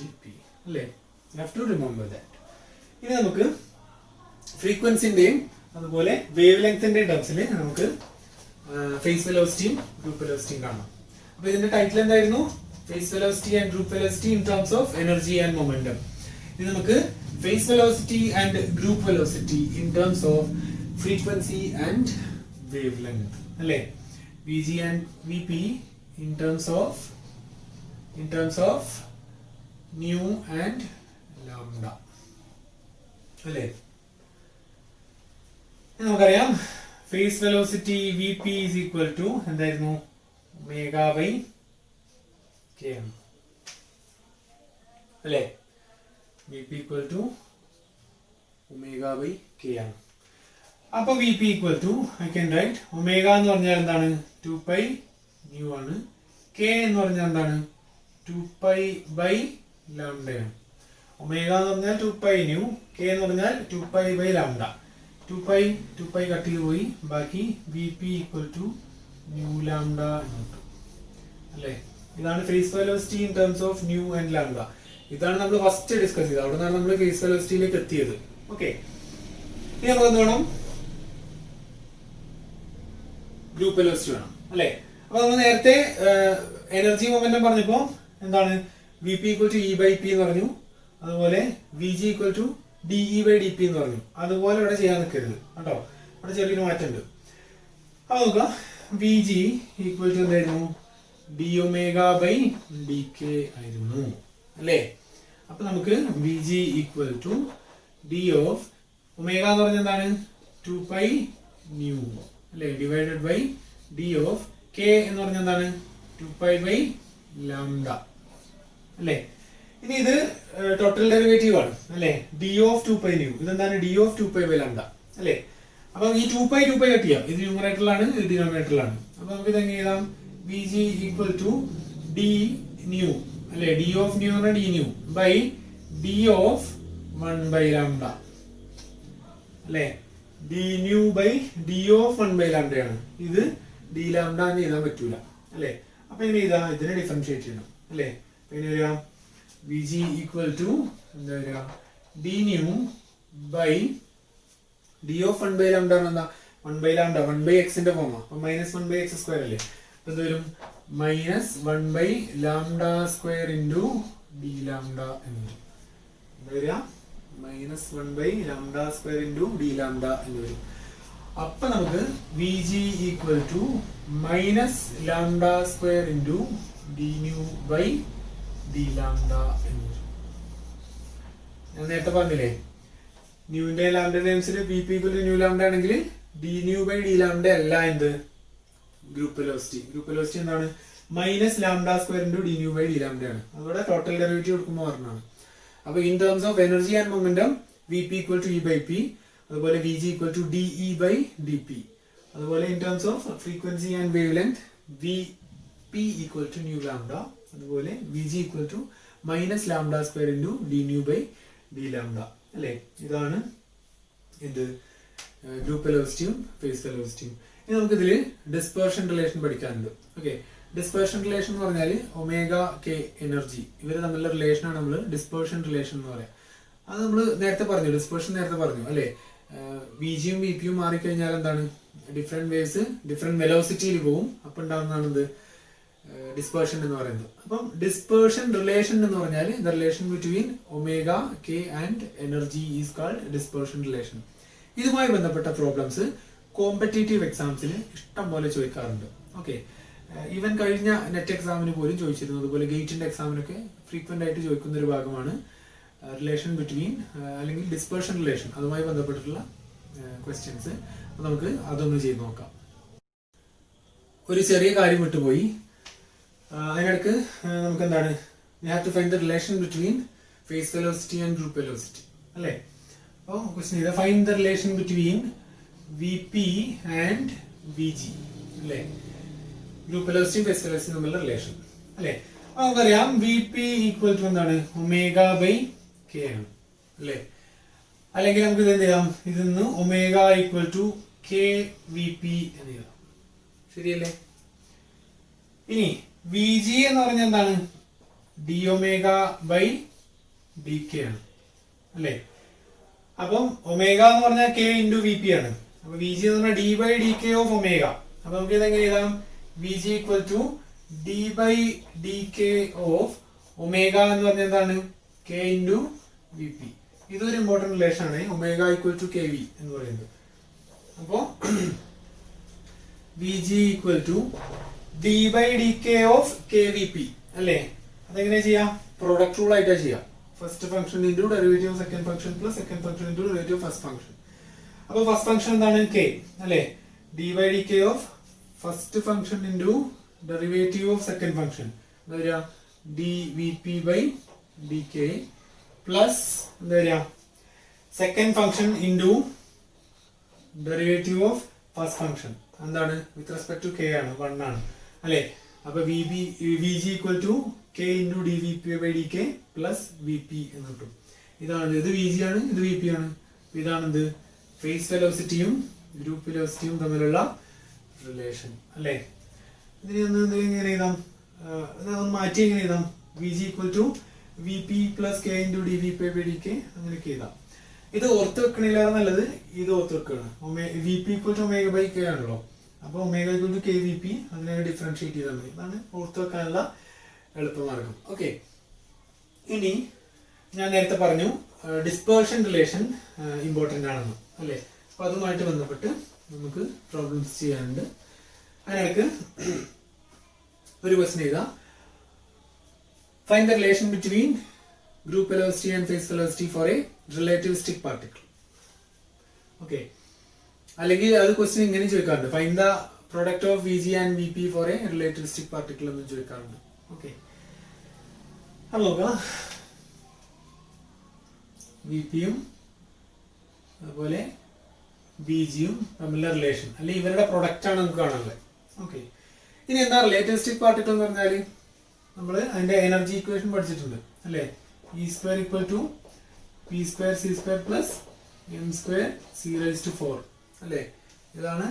dP. You have to remember that. ഇനി നമുക്ക് ഫ്രീക്വൻസിന്റെയും അതുപോലെ wave ലെങ്തിന്റെയും ടേംസിൽ നമുക്ക് face വെലോസിറ്റിയും group വെലോസിറ്റിയും കാണാം. അപ്പൊ ഇതിന്റെ title എന്തായിരുന്നു? Phase velocity and group velocity in terms of energy and momentum. ഇനി നമുക്ക് phase velocity and group velocity in terms of frequency and wavelength alle Vg and Vp in terms of nu and lambda alle നമുക്കറിയാം phase velocity Vp is equal to എന്തായിരുന്നു? omega by km അല്ലേ. Vp equal to omega by k ആണ്. അപ്പോൾ Vp equal to I can write omega എന്ന് പറഞ്ഞാൽ എന്താണ്? 2π nu ആണ്. k എന്ന് പറഞ്ഞാൽ എന്താണ്? 2π by lambda ആണ്. omega എന്ന് പറഞ്ഞാൽ 2π nu, k എന്ന് പറഞ്ഞാൽ 2π by lambda. 2π കട്ട് ചെയ്ത് പോയി, ബാക്കി Vp equal to nu lambda അല്ലേ. ഇതാണ് phase velocity in terms of nu and lambda. ഇതാണ് നമ്മൾ ഫസ്റ്റ് ഡിസ്കസ് ചെയ്തത്. അവിടെ നിന്നാണ് നമ്മൾ ഫേസ് വെലോസിറ്റിയിലേക്ക് എത്തിയത്. ഓക്കെ, ഇനി നമുക്ക് എന്ത് വേണം? ഗ്രൂപ്പ് വെലോസിറ്റി വേണം അല്ലെ. അപ്പൊ നമ്മൾ നേരത്തെ എനർജി മൊമെന്റം പറഞ്ഞപ്പോ എന്താണ്? V P equal to E by P എന്ന് പറഞ്ഞു. അതുപോലെ V G equal to D E by D P എന്ന് പറഞ്ഞു. അതുപോലെ ഇവിടെ ചെയ്യാൻ നിൽക്കരുത് കേട്ടോ, ഇവിടെ ചെറിയൊരു മാറ്റമുണ്ട്. അപ്പൊ നോക്കുക, വി ജി ഈക്വൽ ടു എന്തായിരുന്നു? D omega by D K ആയിരുന്നു അല്ലേ. അപ്പൊ നമുക്ക് V G equal to D of omega എന്ന് പറഞ്ഞ എന്താണ്? 2π ന്യൂ അല്ലെ, divided by D of K എന്ന് പറഞ്ഞ എന്താണ്? 2π ബൈ ലാംഡ അല്ലെ. ഇനി ഇത് ടോട്ടൽ ഡെറിവേറ്റീവ് ആണ് അല്ലെ. ഡി ഓഫ് 2π ന്യൂ, ഇതെന്താണ്? ഡി ഓഫ് 2π ബൈ ലാംഡ അല്ലെ. അപ്പൊ ഈ 2π കട്ട് ചെയ്യാം. ഇത് ന്യൂമറേറ്ററിലാണ്, ഇത് ഡിനോമിനേറ്ററിലാണ്. അപ്പൊ നമുക്ക് ഇത് എങ്ങനെ എഴുതാം? V G equal to D nu അല്ലെ, ഡി ഓഫ് ന്യൂ എന്ന് പറഞ്ഞാൽ D nu by D of 1 by lambda അല്ലെ. D nu by D of 1 by lambda ആണ്. ഇത് ഡി ലാംഡ എന്ന് എഴുതാൻ പറ്റൂല അല്ലെ. അപ്പൊ ഇങ്ങനെ എഴുതാം, ഇതിനെ ഡിഫറൻഷിയേറ്റ് ചെയ്യണം അല്ലെ. എങ്ങനെ എഴുതാം? വി ജി ഈക്വൽ ടു എന്താ വരിക? D nu by D of 1 by lambda എന്താ? 1 ബൈ ലാംഡ 1 ബൈ എക്സിന്റെ ഫോമാ. അപ്പൊ മൈനസ് 1 ബൈ എക്സ് സ്ക്വയർ അല്ലേ. അപ്പൊ ഇത് വരും minus 1 by lambda square into D lambda എന്ന് വരും. എന്താ വരിക? Minus 1 by lambda square into D lambda എന്ന് വരും. അപ്പൊ നമുക്ക് V G equal to minus lambda square into D nu by D lambda എന്ന് വരും. ഞാൻ നേരത്തെ പറഞ്ഞില്ലേ, ന്യൂവിന്റെ ലാംഡ ടൈംസിൽ V P equal to nu lambda ആണെങ്കിൽ D nu by D lambda അല്ല എന്ത്? Group velocity. ഗ്രൂപ്പ് വെലോസിറ്റി എന്താണ്? Minus lambda square into D nu by D lambda ആണ്. അതുപോലെ ടോട്ടൽ ഡെറിവേറ്റീവ് എടുക്കുമ്പോൾ പറഞ്ഞാണ്. അപ്പൊ in terms of energy and momentum V P equal to E by P, അതുപോലെ V G equal to D E by D P, അതുപോലെ in terms of frequency and wavelength V P equal to nu lambda, അതുപോലെ V G equal to minus lambda square into D nu by D lambda അല്ലെ. ഇതാണ് ഇത് group വെലോസിറ്റിയും face വെലോസിറ്റിയും. ഇനി നമുക്ക് ഇതിൽ dispersion relation പഠിക്കാനുണ്ട്. Okay, dispersion relation എന്ന് പറഞ്ഞാൽ ഒമേഗ കെ എനർജി ഇവർ തമ്മിലുള്ള റിലേഷനാണ് നമ്മൾ ഡിസ്പെർഷൻ റിലേഷൻ എന്ന് പറയാം. അത് നമ്മൾ നേരത്തെ പറഞ്ഞു, ഡിസ്പെർഷൻ നേരത്തെ പറഞ്ഞു അല്ലെ. വി ജിയും വി പിയും മാറിക്കഴിഞ്ഞാൽ എന്താണ്? ഡിഫറെന്റ് വേവ്സ് ഡിഫറെന്റ് വെലോസിറ്റിയിൽ പോകും. അപ്പൊ ഉണ്ടാകുന്നതാണ് ഇത് ഡിസ്പെർഷൻ എന്ന് പറയുന്നത്. അപ്പം ഡിസ്പെർഷൻ റിലേഷൻ എന്ന് പറഞ്ഞാൽ the relation between omega K and energy is called dispersion relation. ഇതുമായി ബന്ധപ്പെട്ട പ്രോബ്ലംസ് കോമ്പറ്റേറ്റീവ് എക്സാംസിൽ ഇഷ്ടം പോലെ ചോദിക്കാറുണ്ട്. ഓക്കെ, ഈവൻ കഴിഞ്ഞ നെറ്റ് എക്സാമിന് പോലും ചോദിച്ചിരുന്നു. അതുപോലെ ഗേറ്റിന്റെ എക്സാമിനൊക്കെ ഫ്രീക്വന്റ് ആയിട്ട് ചോദിക്കുന്ന ഒരു ഭാഗമാണ് റിലേഷൻ ബിറ്റ്വീൻ അല്ലെങ്കിൽ ഡിസ്പെർഷൻ റിലേഷൻ, അതുമായി ബന്ധപ്പെട്ടിട്ടുള്ള ക്വസ്റ്റ്യൻസ്. നമുക്ക് അതൊന്ന് ചെയ്ത് നോക്കാം. ഒരു ചെറിയ കാര്യം വിട്ടുപോയി. അതിനിടക്ക് നമുക്ക് എന്താണ്? we have to find the relation between phase velocity and group velocity അല്ലേ. അപ്പോൾ ക്വസ്റ്റ്യൻ ചെയ്താൽ find the relation between V P and V G അല്ലേ. ഗ്രൂപ്പ് വെലോസിറ്റി ഫേസ് വെലോസിറ്റി തമ്മിലുള്ള റിലേഷൻ അല്ലേ. അപ്പോൾ നമുക്കറിയാം വി പി ഈക്വൽ ടു എന്താണ്? Omega by K ആണ് അല്ലേ. അല്ലെങ്കിൽ നമുക്ക് ഇത് എന്ത് ചെയ്യാം? ഇതിന്ന് omega equal to K V P എന്ന് ചെയ്യാം. ശരിയല്ലേ? ഇനി വി ജി എന്ന് പറഞ്ഞാൽ എന്താണ്? D omega by D K ആണ് അല്ലേ. അപ്പം ഒമേഗ എന്ന് പറഞ്ഞാൽ കെ ഇൻറ്റു വി പി ആണ്. അപ്പൊ വി ജി എന്ന് പറഞ്ഞാൽ D by D K of omega. അപ്പൊ നമുക്ക് ഇതെങ്ങനെ എഴുതാം? V G equal to D by D K of omega എന്ന് പറഞ്ഞാൽ എന്താണ്? K into V P. ഇതൊരു ഇമ്പോർട്ടന്റ് റിലേഷൻ ആണ്, omega equal to K V എന്ന് പറയുന്നത്. അപ്പോ V G equal to D by D K of K V P അല്ലേ. അതെങ്ങനെ ചെയ്യാം? പ്രൊഡക്റ്റ് റൂൾ ആയിട്ടാ ചെയ്യാം. First function into derivative second function plus second function into derivative first function. അപ്പൊ first function എന്താണ്? കെ അല്ലേ. D by D K of first function into derivative of second function എന്താ വരിക? D V P by D K plus എന്താ വരിക? Second function into derivative of first function എന്താണ്? With respect to K ആണ്, 1 ആണ് അല്ലെ. അപ്പൊ V G equal to K into D V P by D K plus V P എന്ന് കിട്ടും. ഇതാണ്, ഇത് വി ജി ആണ്, ഇത് വി പി ആണ്. ഇതാണെന്ത്? ഫേസ് വെലോസിറ്റിയും ഗ്രൂപ്പ് വെലോസിറ്റിയും തമ്മിലുള്ള റിലേഷൻ അല്ലെ. ഇതിനെ ഒന്ന് എങ്ങനെ എഴുതാം? ഒന്ന് മാറ്റി എങ്ങനെ എഴുതാം? V G equal to V P plus K into D V pi by D K അങ്ങനെയൊക്കെ എഴുതാം. ഇത് ഓർത്ത് വെക്കണില്ല നല്ലത്, ഇത് ഓർത്ത് വെക്കുകയാണ്. V P equal to omega by K ആണല്ലോ. അപ്പൊ omega equal to K V P അതിനെ ഡിഫറൻഷിയേറ്റ് ചെയ്താൽ മതി. ഇതാണ് ഓർത്ത് വെക്കാനുള്ള എളുപ്പമാർഗം. ഓക്കെ, ഇനി ഞാൻ നേരത്തെ പറഞ്ഞു ഡിസ്പേർഷൻ റിലേഷൻ ഇമ്പോർട്ടൻ്റ് ആണെന്ന് അല്ലേ. അപ്പൊ അതുമായിട്ട് ബന്ധപ്പെട്ട് നമുക്ക് പ്രോബ്ലംസ് ചെയ്യാനുണ്ട്. അതിനിടയ്ക്ക് ഒരു ക്വസ്റ്റ്യൻ എഴുതാം. Find the relation between group velocity and phase velocity for a relativistic particle. Okay, അല്ലെങ്കിൽ അത് ക്വസ്റ്റ്യൻ ഇങ്ങനെ ചോദിക്കാറുണ്ട്, find the product of V G and V P for a relativistic particle എന്ന് ചോദിക്കാറുണ്ട്. ഓക്കെ, അത് നോക്കാം. വി പിയും അതുപോലെ ബി ജിയും തമ്മിലുള്ള റിലേഷൻ അല്ലെങ്കിൽ ഇവരുടെ പ്രൊഡക്റ്റ് ആണ് നമുക്ക് കാണാനുള്ളത്. ഓക്കെ, ഇനി എന്താ റിലേറ്റിവിസ്റ്റിക് പാർട്ടിക്കിൾ എന്ന് പറഞ്ഞാൽ നമ്മൾ അതിന്റെ എനർജി ഇക്വേഷൻ പഠിച്ചിട്ടുണ്ട് അല്ലേ. E square equal to P square C square plus M square C raise to 4 അല്ലേ. ഇതാണ്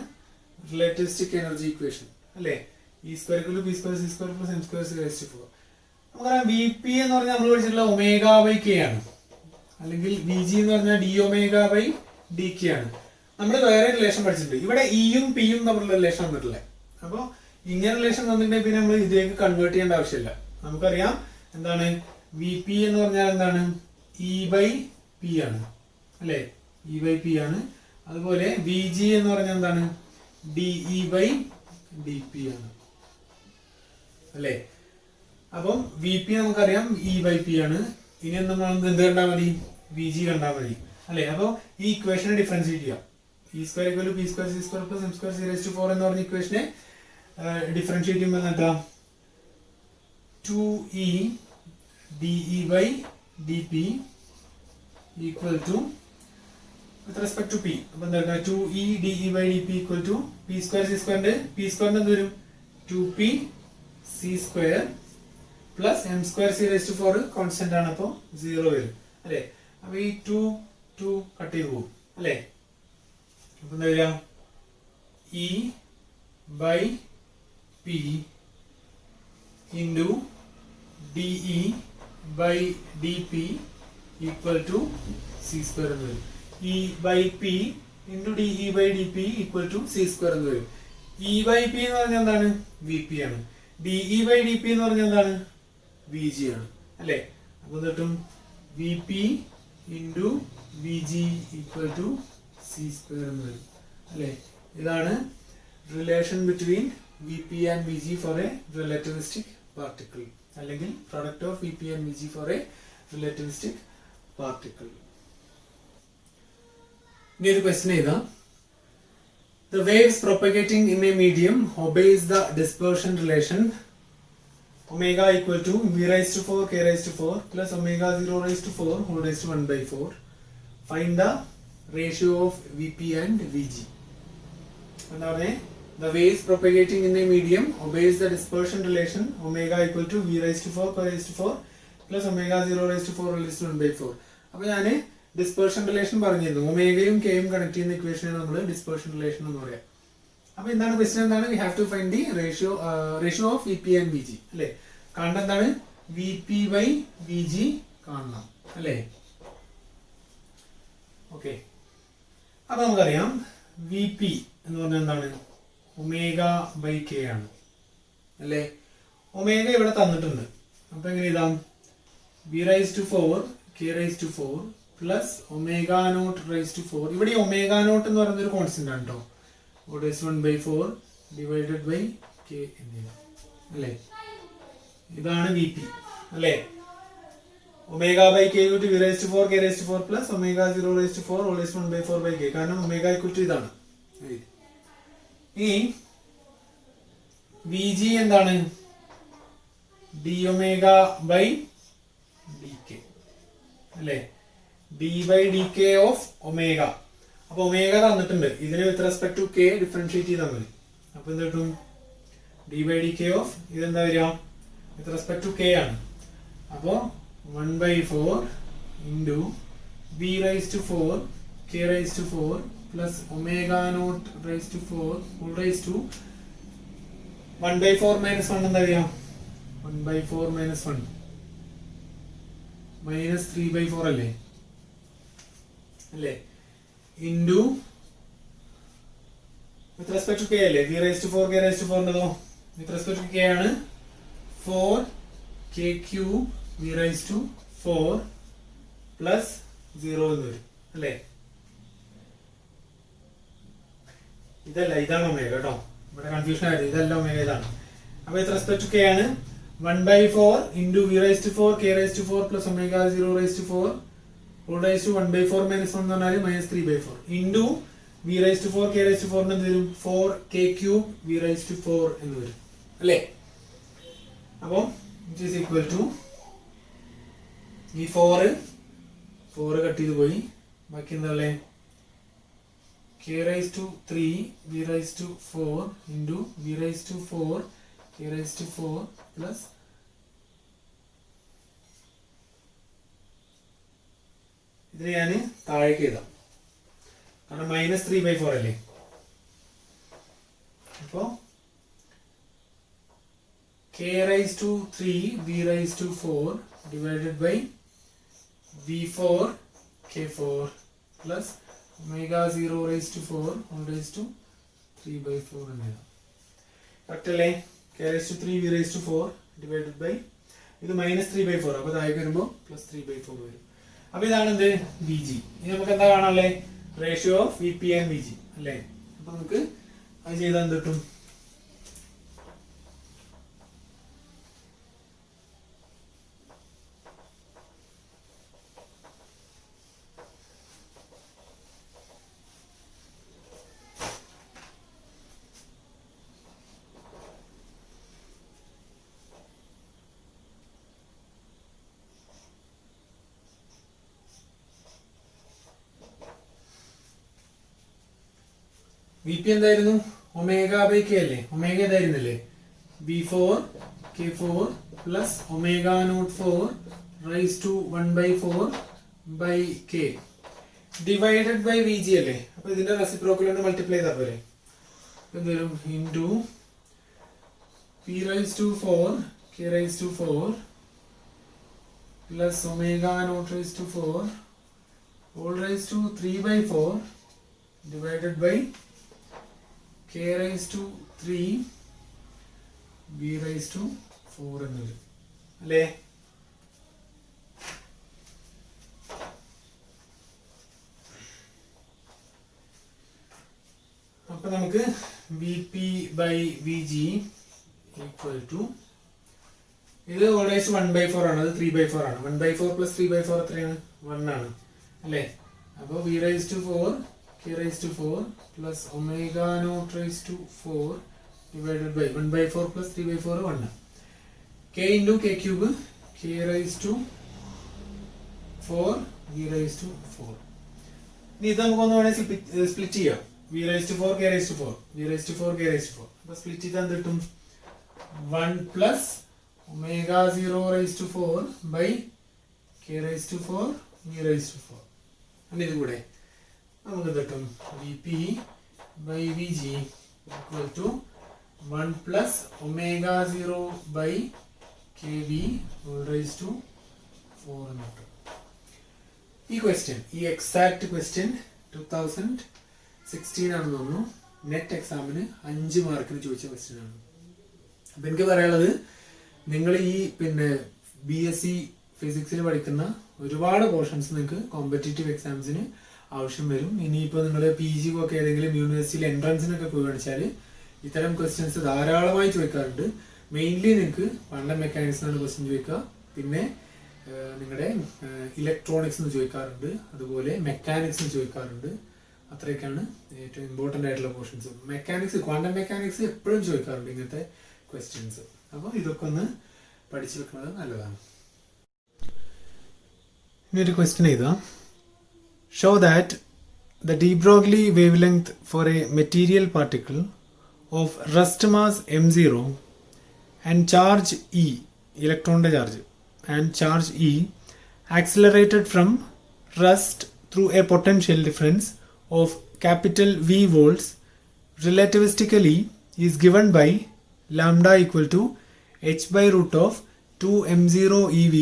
റിലേറ്റിവിസ്റ്റിക് എനർജി ഇക്വേഷൻ അല്ലേ. E square equal to P square C square plus M square C raise to 4. നമുക്കറിയാം V P എന്ന് പറഞ്ഞാൽ നമ്മൾ പഠിച്ചിട്ടുള്ള omega by K ആണ്, അല്ലെങ്കിൽ വി ജി എന്ന് പറഞ്ഞാൽ D omega by D K ആണ്. നമ്മൾ വേറെ റിലേഷൻ പഠിച്ചിട്ടുണ്ട്. ഇവിടെ ഇയും പിയും തമ്മിലുള്ള റിലേഷൻ വന്നിട്ടില്ല. അപ്പോൾ ഇങ്ങനെ റിലേഷൻ വന്നിട്ടുണ്ടെങ്കിൽ പിന്നെ നമ്മൾ ഇതിലേക്ക് കൺവേർട്ട് ചെയ്യേണ്ട ആവശ്യമില്ല. നമുക്കറിയാം എന്താണ് വി പി എന്ന് പറഞ്ഞാൽ എന്താണ് ഇ ബൈ പി ആണ് അല്ലെ, ഇ ബൈ പി ആണ്. അതുപോലെ വി ജി എന്ന് പറഞ്ഞാൽ എന്താണ് D E by D P ആണ് അല്ലെ. അപ്പം വി പി നമുക്കറിയാം ഇ ബൈ പി ആണ്. ഇനി നമ്മൾ എന്ത് കണ്ടാൽ മതി, വി ജി കണ്ടാൽ മതി അല്ലെ. അപ്പോൾ ഈ ഇക്വേഷനെ ഡിഫറൻഷിയേറ്റ് ചെയ്യാം. E square equal to P square C square plus M square C raise to 4 എന്ന് പറഞ്ഞ ഇക്വേഷനെ ഡിഫറൻഷിയേറ്റ് ചെയ്യുമ്പോൾ എന്താ 2e de by dp equal to with respect to p. അപ്പോൾ എന്താ 2e de by dp equal to p square c square ഉണ്ട്. p square എന്ത് വരും 2p c square plus m square c raised to 4 constant ആണ്, അപ്പോൾ 0 വരും അല്ലേ. അപ്പോൾ ഈ 2 കട്ട് ചെയ്ത് പോകും അല്ലേ. അപ്പോൾ എന്താ വരിക e by p into de by dp equal to c square എന്ന് വരും. e by p into de by dp equal to c square എന്ന് വരും. e by p എന്ന് പറഞ്ഞാൽ എന്താണ് vp ആണ്. de by dp എന്ന് പറഞ്ഞാൽ എന്താണ് vg ആണ് അല്ലേ. അപ്പോൾ എന്നിട്ടും vp into vg equal to c square എന്ന് വരും അല്ലേ. ഇതാണ് relation between vp and vg for a relativistic particle അല്ലെങ്കിൽ product of vp and vg for a relativistic particle. ഇനി ഒരു ക്വസ്റ്റ്യൻ എഴുതാം. The waves propagating in a medium obeys the dispersion relation omega equal to v raised to 4 k raised to 4 plus omega 0 raised to 4 whole raised to 1 by 4. Find the ratio of vp and vg. എന്താ പറഞ്ഞേ, the waves propagating in a medium obeys the dispersion relation omega equal to v raised to 4 k raised to 4 plus omega 0 raised to 4 raised to 1 by 4. അപ്പോൾ ഞാൻ dispersion relation പറഞ്ഞിരുന്നു. ഒമേഗയും കെയും connect ചെയ്യുന്ന ഇക്വേഷനെ നമ്മൾ dispersion relation എന്ന് പറയാം. അപ്പോൾ എന്താണ് ക്വസ്റ്റ്യൻ, എന്താണ് we have to find the ratio of V P and V G അല്ലേ. കാണേണ്ട എന്താണ് V P by V G കാണണം അല്ലേ. ഓക്കെ, അപ്പൊ നമുക്കറിയാം വി പി എന്ന് പറഞ്ഞാൽ എന്താണ് ഒമേഗ ബൈ കെ ആണ് അല്ലേ. ഒമേഗ ഇവിടെ തന്നിട്ടുണ്ട്. അപ്പൊ എങ്ങനെ എഴുതാം V raise to 4 K raise to 4 plus omega naught raise to 4. ഇവിടെ ഒമേഗ നോട്ട് എന്ന് പറയുന്ന ഒരു കോൺസ്റ്റന്റ് ആണ് കേട്ടോ. 1 by 4 ഡിവൈഡഡ് ബൈ കെ എന്നിവ അല്ലേ. ഇതാണ് വി പി അല്ലേ. Omega by K equal to V raise to 4 K raise to 4 plus omega 0 raise to 4 always 1 by 4 by K. കാരണം ഒമേഗ ഈക്വൽ ടു ഇതാണ്. ഇനി വി ജി എന്താണ് D omega by D K അല്ലേ. D by D K of omega. അപ്പൊ omega തന്നിട്ടുണ്ട്, ഇതിന് with respect to K differentiate ചെയ്താൽ മതി. അപ്പൊ എന്ത് കിട്ടും D by D K of ഇതെന്താ വരിക വിത്ത് റെസ്പെക്ട് ടു കെ ആണ്. അപ്പോ 1 by 4 into v raised to 4 k raised to 4 plus omega naught raised to 4 whole raised to 1 by 4 minus 1 എന്താ വരിക 1 by 4 minus 1 മൈനസ് 3/4 അല്ലേ അല്ലേ into with respect to K അല്ലേ V raise to 4 K raise to 4 ഉണ്ടതോ with respect to K ആണ് 4 K cube V raise to 4 plus 0 എന്ന് വരും അല്ലേ ഇതല്ല ഇതാണ് ഒമേഗ കേട്ടോ ഇവിടെ കൺഫ്യൂഷൻ ആയത് ഇതല്ല ഒമേഗ ഇതാണ് അപ്പൊ വിത്ത് റെസ്പെക്ട് ടു കെ ആണ് 1/4 into v raised to 4 k raised to 4 plus omega 0 raised to 4 whole raised to 1/4 minus 1 എന്ന് പറഞ്ഞാൽ minus 3/4 into v raised to 4 k raised to 4 എന്ന് വരും 4 k cube v raised to 4 എന്ന് വരും അല്ലേ അപ്പോൾ it is equal to ഈ 4 cut ചെയ്ത് പോയി ബാക്കി എന്താ ഉള്ളത് k raised to 3 v raised to 4 into v raised to 4 k raised to 4 plus ഇതിന് ഞാൻ താഴേക്ക് എഴുതാം കാരണം മൈനസ് 3/4 അല്ലേ അപ്പോ k raised to 3 v raised to 4 divided by v4 k4 plus omega 0 raised to 4 whole raised to 3/4 എന്ന് എഴുതാം correct അല്ലേ k raised to 3 v raised to 4 divided by ഇത് മൈനസ് 3/4 അപ്പൊ താഴേക്ക് വരുമ്പോൾ പ്ലസ് 3/4 വരും അപ്പൊ ഇതാണ് എന്ത് വി ജി ഇനി നമുക്ക് എന്താ കാണാനല്ലേ ratio of V P and V G അല്ലേ അപ്പൊ നമുക്ക് അത് ചെയ്താൽ എന്ത് കിട്ടും വി പി എന്തായിരുന്നു ഒമേഗ ബൈ കെ അല്ലേ ഒമേഗ എന്തായിരുന്നില്ലേ v4 k4 plus omega naught 4 raise to 1/4 by K divided by V G അല്ലേ അപ്പൊ ഇതിന്റെ റെസിപ്രോക്കൽ കൊണ്ട് മൾട്ടിപ്ലൈ ചെയ്താൽ പോരെ എന്തുവരും into P raise to 4 K raise to 4 plus omega naught raise to 4 whole raise to 3/4 divided by k raised to 3 b raised to 4 എന്ന് വരും അല്ലേ അപ്പൊ നമുക്ക് V P by V G equal to ഇത് always 1/4 ആണ് അത് 3/4 ആണ് 1/4 plus 3/4 എത്രയാണ് 1 ആണ് അല്ലേ അപ്പൊ v raised to 4 k raised to 4 plus omega naught raised to 4 divided by 1/4 plus 3/4 1 k into k cube k raised to 4 v raised to 4 ഇനി ഇത് നമുക്ക് ഒന്ന് വേണേ സ്പ്ലിറ്റ് ചെയ്യാം v raised to 4 k raised to 4 v raised to 4 k raised to 4 അപ്പൊ split ചെയ്താൽ എന്ത് കിട്ടും 1 plus omega 0 raised to 4 by k raised to 4 v raised to 4 and ഇത് കൂടെ നമുക്ക് കിട്ടും V P by V G equal to 1 plus omega 0 by K V whole raise to 4 എന്ന് കിട്ടും ഈ ക്വസ്റ്റ്യൻ ഈ എക്സാക്ട് ക്വസ്റ്റ്യൻ 2016 ആണെന്ന് തോന്നുന്നു നെറ്റ് എക്സാമിന് 5 മാർക്കിന് ചോദിച്ച ക്വസ്റ്റ്യൻ ആണ് അപ്പൊ എനിക്ക് പറയാനുള്ളത് നിങ്ങൾ ഈ BSc ഫിസിക്സിൽ പഠിക്കുന്ന ഒരുപാട് പോർഷൻസ് നിങ്ങൾക്ക് കോമ്പറ്റേറ്റീവ് എക്സാംസിന് ആവശ്യം വരും ഇനിയിപ്പോ നിങ്ങൾ PG ഒക്കെ ഏതെങ്കിലും യൂണിവേഴ്സിറ്റിയിൽ എൻട്രൻസിനൊക്കെ പോയി കാണിച്ചാൽ ഇത്തരം ക്വസ്റ്റ്യൻസ് ധാരാളമായി ചോദിക്കാറുണ്ട് മെയിൻലി നിങ്ങൾക്ക് ക്വാണ്ടം മെക്കാനിക്സിനാണ് ക്വസ്റ്റ്യൻ ചോദിക്കുക പിന്നെ നിങ്ങളുടെ ഇലക്ട്രോണിക്സ് ചോദിക്കാറുണ്ട് അതുപോലെ മെക്കാനിക്സ് ചോദിക്കാറുണ്ട് അത്രയൊക്കെയാണ് ഏറ്റവും ഇമ്പോർട്ടൻ്റ് ആയിട്ടുള്ള പോർഷൻസ് മെക്കാനിക്സ് ക്വാണ്ടം മെക്കാനിക്സ് എപ്പോഴും ചോദിക്കാറുണ്ട് ഇങ്ങനത്തെ ക്വസ്റ്റ്യൻസ് അപ്പോൾ ഇതൊക്കെ ഒന്ന് പഠിച്ചു വെക്കുന്നത് നല്ലതാണ് ഇനി ഒരു ക്വസ്റ്റ്യൻ എഴുതാം show that the de Broglie wavelength for a material particle of rest mass m0 and charge e electron charge and charge e accelerated from rest through a potential difference of capital V volts relativistically is given by lambda equal to h by root of 2 m0 ev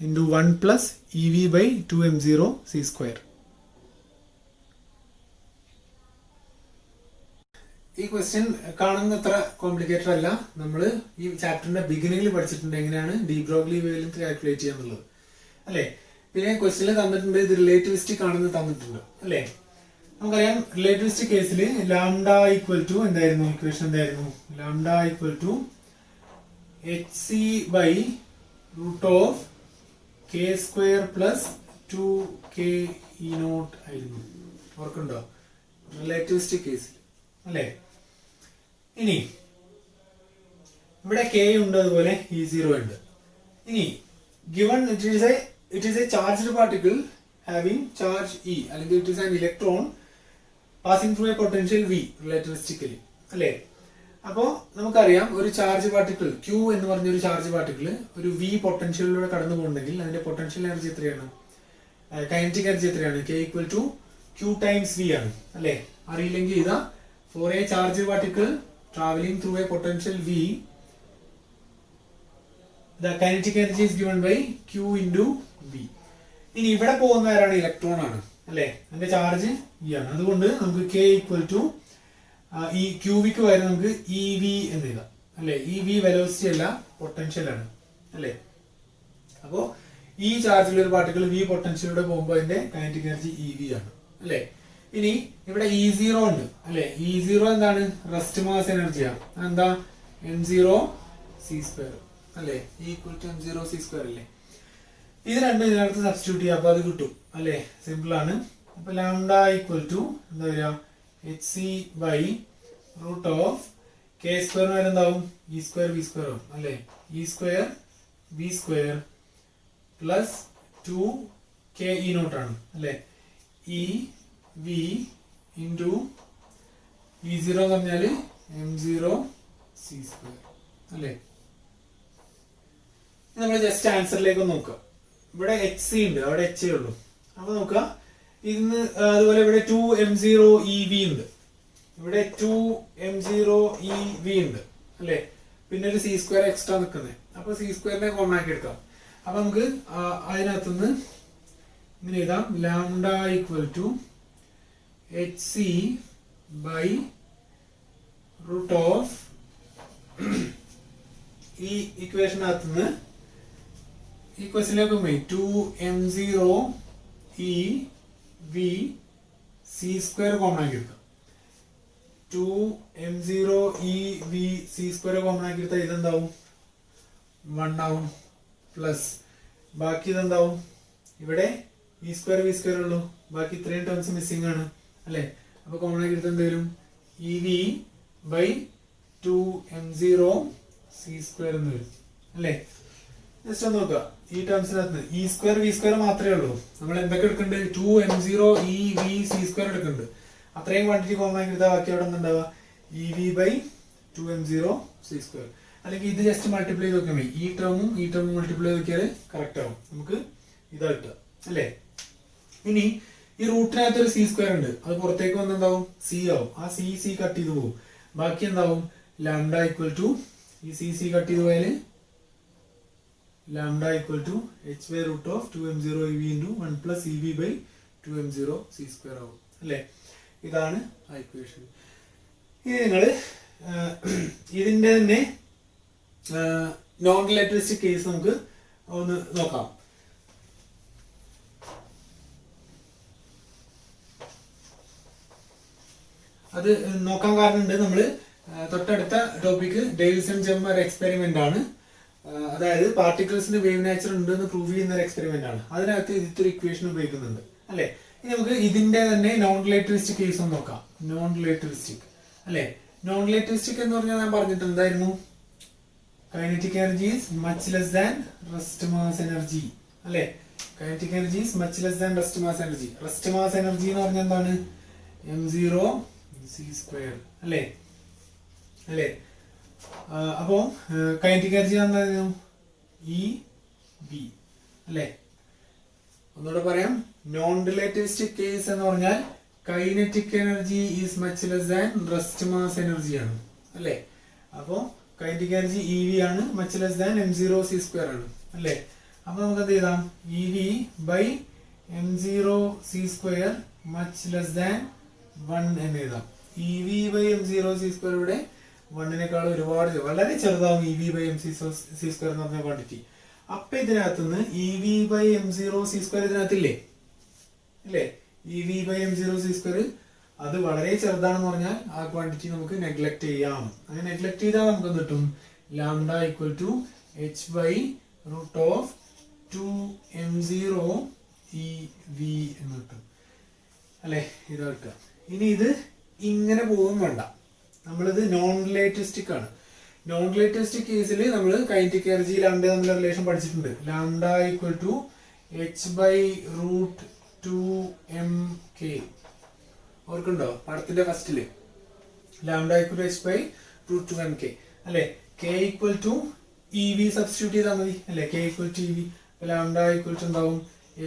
into 1 plus EV by 2m0 c square. ഈ question കാണുന്ന അത്ര complicated അല്ല. നമ്മൾ ഈ ചാപ്റ്ററിന്റെ ബിഗിനിങ്ങിൽ പഠിച്ചിട്ടുണ്ട് എങ്ങനെയാണ് D Broglie wavelength calculate ചെയ്യാന്നുള്ളത് അല്ലെ. പിന്നെ ക്വസ്റ്റ്യനിൽ തന്നിട്ടുണ്ട് ഇത് റിലേറ്റിവിസ്റ്റിക് ആണെന്ന് തന്നിട്ടുണ്ട് അല്ലെ. നമുക്കറിയാം റിലേറ്റിവിസ്റ്റിക് കേസിൽ ലാംഡ ഈക്വൽ ടു എന്തായിരുന്നു, ഇക്വേഷൻ എന്തായിരുന്നു, lambda equal to hc by root of k square plus 2k e naught ആയിരുന്നു. ഓർക്കുണ്ടോ റിലേറ്റിവിസ്റ്റിക് കേസിൽ അല്ലെ. ഇനി ഇവിടെ k ഉണ്ട്, അതുപോലെ E0 ഉണ്ട്. ഇനി given it is a charged particle having charge E അല്ലെങ്കിൽ it is an electron passing through a potential V relativistically അല്ലെ. അപ്പോ നമുക്കറിയാം ഒരു ചാർജ് പാർട്ടിക്കിൾ Q എന്ന് പറഞ്ഞൊരു ചാർജ് പാർട്ടിക്കിൾ ഒരു V പൊട്ടൻഷ്യലിലൂടെ കടന്നു പോകുന്നുണ്ടെങ്കിൽ അതിന്റെ പൊട്ടൻഷ്യൽ എനർജി എത്രയാണ്, കൈനറ്റിക് എനർജി എത്രയാണ്, K equal to Q times V ആണ് അല്ലെ. അറിയില്ലെങ്കിൽ ഇതാ for a charged particle traveling through a potential V the kinetic energy is given by Q into V. ഇനി ഇവിടെ പോകുന്ന ആരാണ്, ഇലക്ട്രോൺ ആണ് അല്ലെ. അതിന്റെ ചാർജ് E ആണ്. അതുകൊണ്ട് നമുക്ക് K ഈക്വൽ ടു ഈ ക്യൂവിക്ക് പകരം നമുക്ക് ഇ വി എന്ന് എഴുതാം അല്ലെ. ഇ വി വെലോസിറ്റി അല്ല, പൊട്ടൻഷ്യൽ ആണ് അല്ലെ. അപ്പോ ഈ ചാർജിലുള്ള ഒരു പാർട്ടിക്കിൾ വി പൊട്ടൻഷ്യലിലൂടെ പോകുമ്പോൾ അതിന്റെ കൈനറ്റിക് എനർജി ഇ വി ആണ് അല്ലെ. ഇനി ഇവിടെ E0 ഉണ്ട് അല്ലെ. E0 എന്താണ്, റെസ്റ്റ് മാസ് എനർജിയാണ്. എന്താ, m0 c സ്ക്വയർ അല്ലെ, equal to m0 c square അല്ലേ. ഇത് രണ്ടും ഇതിനകത്ത് സബ്സ്റ്റിറ്റ്യൂട്ട് ചെയ്യാം, അപ്പൊ അത് കിട്ടും അല്ലെ. സിമ്പിൾ ആണ്. അപ്പൊ ലാംഡ ഈക്വൽ ടു എന്താ വരിക, hc by root of k square വരെ എന്താവും, e square v square ആവും അല്ലെ. e square v square plus 2k e naught ആണ് അല്ലെ. e v into e0 എന്ന് പറഞ്ഞാല് m0 c square അല്ലെ. നമ്മൾ ജസ്റ്റ് ആൻസറിലേക്ക് നോക്കാം. ഇവിടെ hc ഉണ്ട്, അവിടെ h ഉള്ളൂ. അപ്പൊ നോക്കാം ഇന്ന് അതുപോലെ ഇവിടെ 2m0 ev ഉണ്ട്, ഇവിടെ 2m0 ev ഉണ്ട് അല്ലെ. പിന്നെ ഒരു c സ്ക്വയർ എക്സ്ട്രാ നിൽക്കുന്നത്. അപ്പൊ c സ്ക്വയറിനെ കോമൺ ആക്കി എടുക്കാം. അപ്പൊ നമുക്ക് അതിനകത്തുനിന്ന് ഇങ്ങനെ എഴുതാം, lambda equal to hc by root of ഈ ഇക്വേഷനകത്തുനിന്ന് ഈ ക്വസ്റ്റിനിലേക്ക് പോയി 2m0 e v c square common ആക്കി എടുക്കാം. 2m0 e v c square common ആക്കി എടുത്താൽ ഇതെന്താവും, 1 ആവും. പ്ലസ് ബാക്കി ഇതെന്താവും, ഇവിടെ e സ്ക്വയർ v സ്ക്വയർ ഉള്ളൂ, ബാക്കി ഇത്രയും ടേംസ് മിസ്സിംഗ് ആണ് അല്ലെ. അപ്പൊ കോമൺ ആക്കി എടുത്താൽ എന്ത് വരും, E V by 2m0 c square എന്ന് വരും അല്ലെ. ജസ്റ്റ് ഒന്ന് നോക്കുക, ഈ ടേംസിനകത്ത് ഇ സ്ക്വയർ വി സ്ക്വയർ മാത്രമേ ഉള്ളൂ. നമ്മൾ എന്തൊക്കെ എടുക്കുന്നുണ്ട്, 2m0 e v c square എടുക്കുന്നുണ്ട്. അത്രയും ക്വാണ്ടിറ്റി കോമൺ ആക്കി എടുത്താൽ ബാക്കി അവിടെ ഉണ്ടാവുക E V by 2m0 c square. അല്ലെങ്കിൽ ഇത് ജസ്റ്റ് മൾട്ടിപ്ലൈ ചെയ്ത് നോക്കിയാൽ മതി, ഈ ടേമും മൾട്ടിപ്ലൈ ചെയ്ത് നോക്കിയാൽ കറക്റ്റ് ആവും. നമുക്ക് ഇതാ കിട്ടുക അല്ലെ. ഇനി ഈ റൂട്ടിനകത്ത് ഒരു c സ്ക്വയർ ഉണ്ട്, അത് പുറത്തേക്ക് വന്ന് എന്താവും, c ആവും. ആ c കട്ട് ചെയ്ത് പോകും. ബാക്കി എന്താവും, ലാംഡ ഈക്വൽ ടു ഈ c കട്ട് ചെയ്ത് പോയാല് lambda equal to h by root of 2m0 ev into 1 plus ev by 2m0 c square ആവും അല്ലേ. ഇതാണ് ആ ഇക്വേഷൻ. ഇനി നിങ്ങൾ ഇതിന്റെ തന്നെ നോൺ റിലേറ്റിവിസ്റ്റിക് കേസ് നമുക്ക് ഒന്ന് നോക്കാം. അത് നോക്കാൻ കാരണമുണ്ട്, നമ്മൾ തൊട്ടടുത്ത ടോപ്പിക് ഡേവിസൺ ജമ്മർ എക്സ്പെരിമെന്റ് ആണ്. അതായത് പാർട്ടിക്കിൾസിന് വേവ് നേച്ചർ ഉണ്ട് എന്ന് പ്രൂവ് ചെയ്യുന്ന ഒരു എക്സ്പെരിമെന്റ് ആണ്. അതിനകത്ത് ഇതൊരു ഇക്വേഷൻ ഉപയോഗിക്കുന്നുണ്ട് അല്ലെ. ഇനി നമുക്ക് ഇതിന്റെ തന്നെ നോൺ റിലേറ്റിവിസ്റ്റിക് കേസ് ഒന്ന് നോക്കാം. നോൺ റിലേറ്റിവിസ്റ്റിക് അല്ലെ. നോൺ റിലേറ്റിവിസ്റ്റിക് എന്ന് പറഞ്ഞാൽ ഞാൻ പറഞ്ഞിട്ട് എന്തായിരുന്നു, kinetic energy is much less than rest mass energy അല്ലെ. Kinetic energy is much less than rest mass energy. Rest mass energy എന്ന് പറഞ്ഞാൽ എന്താണ്, m0 c സ്ക്വയർ അല്ലെ. അല്ലെ, അപ്പോ കൈനറ്റിക് എനർജി എന്തായിരുന്നു, ഇ ബി അല്ലെ. ഒന്നുകൂടെ പറയാം, നോൺ റിലേറ്റിവിസ്റ്റിക് കേസ് എന്ന് പറഞ്ഞാൽ kinetic energy is much less than rest mass energy ആണ് അല്ലെ. അപ്പോ കൈനറ്റിക് എനർജി ഇ വി ആണ്, much less than m0 c square ആണ് അല്ലെ. അപ്പൊ നമുക്ക് എന്ത് ചെയ്താം, EV/m0c² മച്ച് ലെസ് ദാൻ 1 എന്ന് എഴുതാം. EV/m0c² ഇവിടെ 1-നേക്കാൾ ഒരുപാട് വളരെ ചെറുതാവും EV/mc² എന്ന് പറഞ്ഞ ക്വാണ്ടിറ്റി. അപ്പൊ ഇതിനകത്തുനിന്ന് EV/m0c² ഇതിനകത്തില്ലേ അല്ലേ, EV/m0c² അത് വളരെ ചെറുതാണെന്ന് പറഞ്ഞാൽ ആ ക്വാണ്ടിറ്റി നമുക്ക് നെഗ്ലക്ട് ചെയ്യാം. അങ്ങനെ നെഗ്ലക്ട് ചെയ്താൽ നമുക്ക് എന്ത് കിട്ടും, ലാംഡ ഈക്വൽ ടു h/√2m0 എന്ന് കിട്ടും അല്ലെ, ഇത് കിട്ടുക. ഇനി ഇത് ഇങ്ങനെ പോകും വേണ്ട, നമ്മളിത് നോൺ റിലേറ്റിവിസ്റ്റിക് ആണ്. നോൺ റിലേറ്റിവിസ്റ്റിക് കേസിൽ നമ്മൾ കൈനറ്റിക് എനർജി ലാംഡ തമ്മിലുള്ള റിലേഷൻ പഠിച്ചിട്ടുണ്ട്. Lambda equal to h/√2mk. ഓർക്കുണ്ടോ പടത്തിന്റെ ഫസ്റ്റില് ലാംഡ ഈക്വൽ ടു h/√2mk അല്ലെ. k equal to EV substitute ചെയ്താൽ മതി അല്ലെ, k equal to EV. Lambda equal to എന്താവും,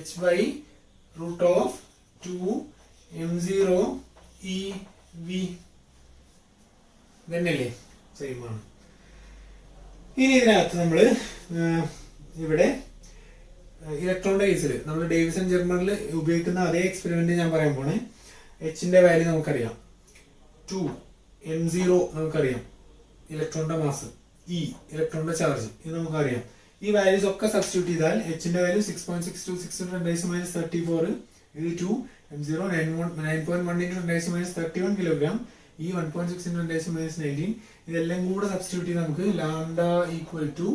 h/√2m0 EV തന്നെയല്ലേ, സെയിം ആണ്. ഇനി ഇതിനകത്ത് നമ്മള് ഇവിടെ ഇലക്ട്രോണിന്റെ കേസിൽ നമ്മൾ ഡേവിസൺ ജർമ്മനിൽ ഉപയോഗിക്കുന്ന അതേ എക്സ്പെരിമെന്റ് ഞാൻ പറയാൻ പോണേ. എച്ചിന്റെ വാല്യൂ നമുക്കറിയാം, 2m0 നമുക്കറിയാം, ഇലക്ട്രോണിന്റെ മാസ്, ഇ ഇലക്ട്രോണിന്റെ ചാർജ്, ഇത് നമുക്കറിയാം. ഈ വാല്യൂസ് ഒക്കെ സബ്സ്റ്റിറ്റ്യൂട്ട് ചെയ്താൽ എച്ചിന്റെ വാല്യൂ 6.626×10⁻34, ഇത് 2m0 9.1 × 10⁻31 കിലോഗ്രാം, ഈ 1.6 × 10⁻19. ഇതെല്ലാം കൂടെ സബ്സ്റ്റിറ്റ്യൂട്ട് ചെയ്ത് നമുക്ക് ലാംഡ ഈക്വൽ ടു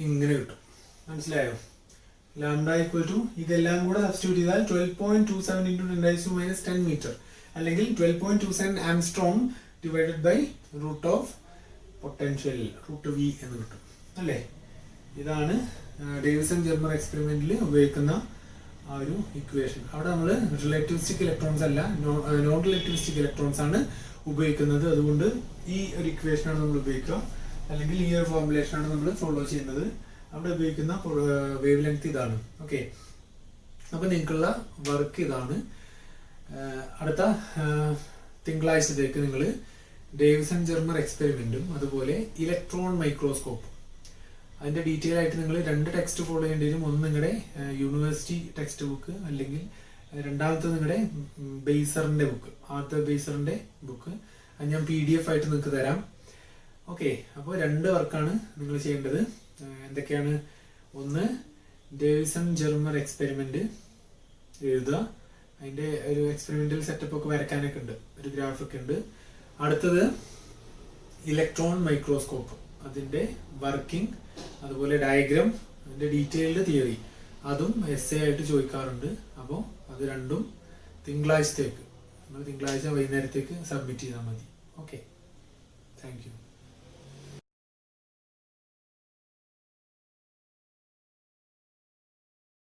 ഇങ്ങനെ കിട്ടും. മനസ്സിലായോ? ലാംഡ ഈക്വൽ ടു ഇതെല്ലാം കൂടെ സബ്സ്റ്റിറ്റ്യൂട്ട് ചെയ്താൽ 12.27 × 10⁻10 മീറ്റർ, അല്ലെങ്കിൽ 12.27 angstrom divided by root of potential √V എന്ന് കിട്ടും അല്ലേ. ഇതാണ് ഡേവിസൺ ജർമ്മർ എക്സ്പെരിമെന്റിൽ ഉപയോഗിക്കുന്ന ആ ഒരു ഇക്വേഷൻ. അവിടെ നമ്മൾ റിലേറ്റിവിസ്റ്റിക് ഇലക്ട്രോൺസ് അല്ല, നോൺ റിലേറ്റിവിസ്റ്റിക് ഇലക്ട്രോൺസ് ആണ് ഉപയോഗിക്കുന്നത്. അതുകൊണ്ട് ഈ ഒരു ഇക്വേഷൻ ആണ് നമ്മൾ ഉപയോഗിക്കുക, അല്ലെങ്കിൽ ഈ ഒരു ഫോർമുലേഷൻ ആണ് നമ്മൾ ഫോളോ ചെയ്യുന്നത്. അവിടെ ഉപയോഗിക്കുന്ന വേവ് ലെങ്ത് ഇതാണ്. ഓക്കെ, അപ്പൊ നിങ്ങൾക്കുള്ള വർക്ക് ഇതാണ്. അടുത്ത തിങ്കളാഴ്ചത്തേക്ക് നിങ്ങൾ ഡേവിസൺ ജർമ്മർ എക്സ്പെരിമെന്റും അതുപോലെ ഇലക്ട്രോൺ മൈക്രോസ്കോപ്പ് അതിന്റെ ഡീറ്റെയിൽ ആയിട്ട് നിങ്ങൾ 2 ടെക്സ്റ്റ് ഫോളോ ചെയ്യേണ്ടി വരും. ഒന്ന് നിങ്ങളുടെ യൂണിവേഴ്സിറ്റി ടെക്സ്റ്റ് ബുക്ക്, അല്ലെങ്കിൽ രണ്ടാമത്തെ നിങ്ങളുടെ ബേസറിന്റെ ബുക്ക്, ആദ്യത്തെ ബേസറിന്റെ ബുക്ക്. അത് ഞാൻ PDF ആയിട്ട് നിങ്ങൾക്ക് തരാം. ഓക്കെ, അപ്പോൾ 2 വർക്കാണ് നിങ്ങൾ ചെയ്യേണ്ടത്. എന്തൊക്കെയാണ്? ഒന്ന്, ഡേവിസൺ ജർമ്മർ എക്സ്പെരിമെന്റ് എഴുതുക, അതിന്റെ ഒരു എക്സ്പെരിമെന്റൽ സെറ്റപ്പ് ഒക്കെ വരയ്ക്കാനൊക്കെ ഉണ്ട്, ഒരു ഗ്രാഫൊക്കെ ഉണ്ട്. അടുത്തത് ഇലക്ട്രോൺ മൈക്രോസ്കോപ്പ്, അതിന്റെ വർക്കിംഗ്, അതുപോലെ ഡയഗ്രാം, അതിന്റെ ഡീറ്റെയിൽഡ് തിയറി, അതും essay ആയിട്ട് ചോദിക്കാറുണ്ട്. അപ്പോൾ അത് രണ്ടും തിങ്കളാഴ്ചത്തേക്ക്, നമ്മൾ തിങ്കളാഴ്ച വൈകുന്നേരത്തേക്ക് സബ്മിറ്റ് ചെയ്താൽ മതി. Okay, thank you.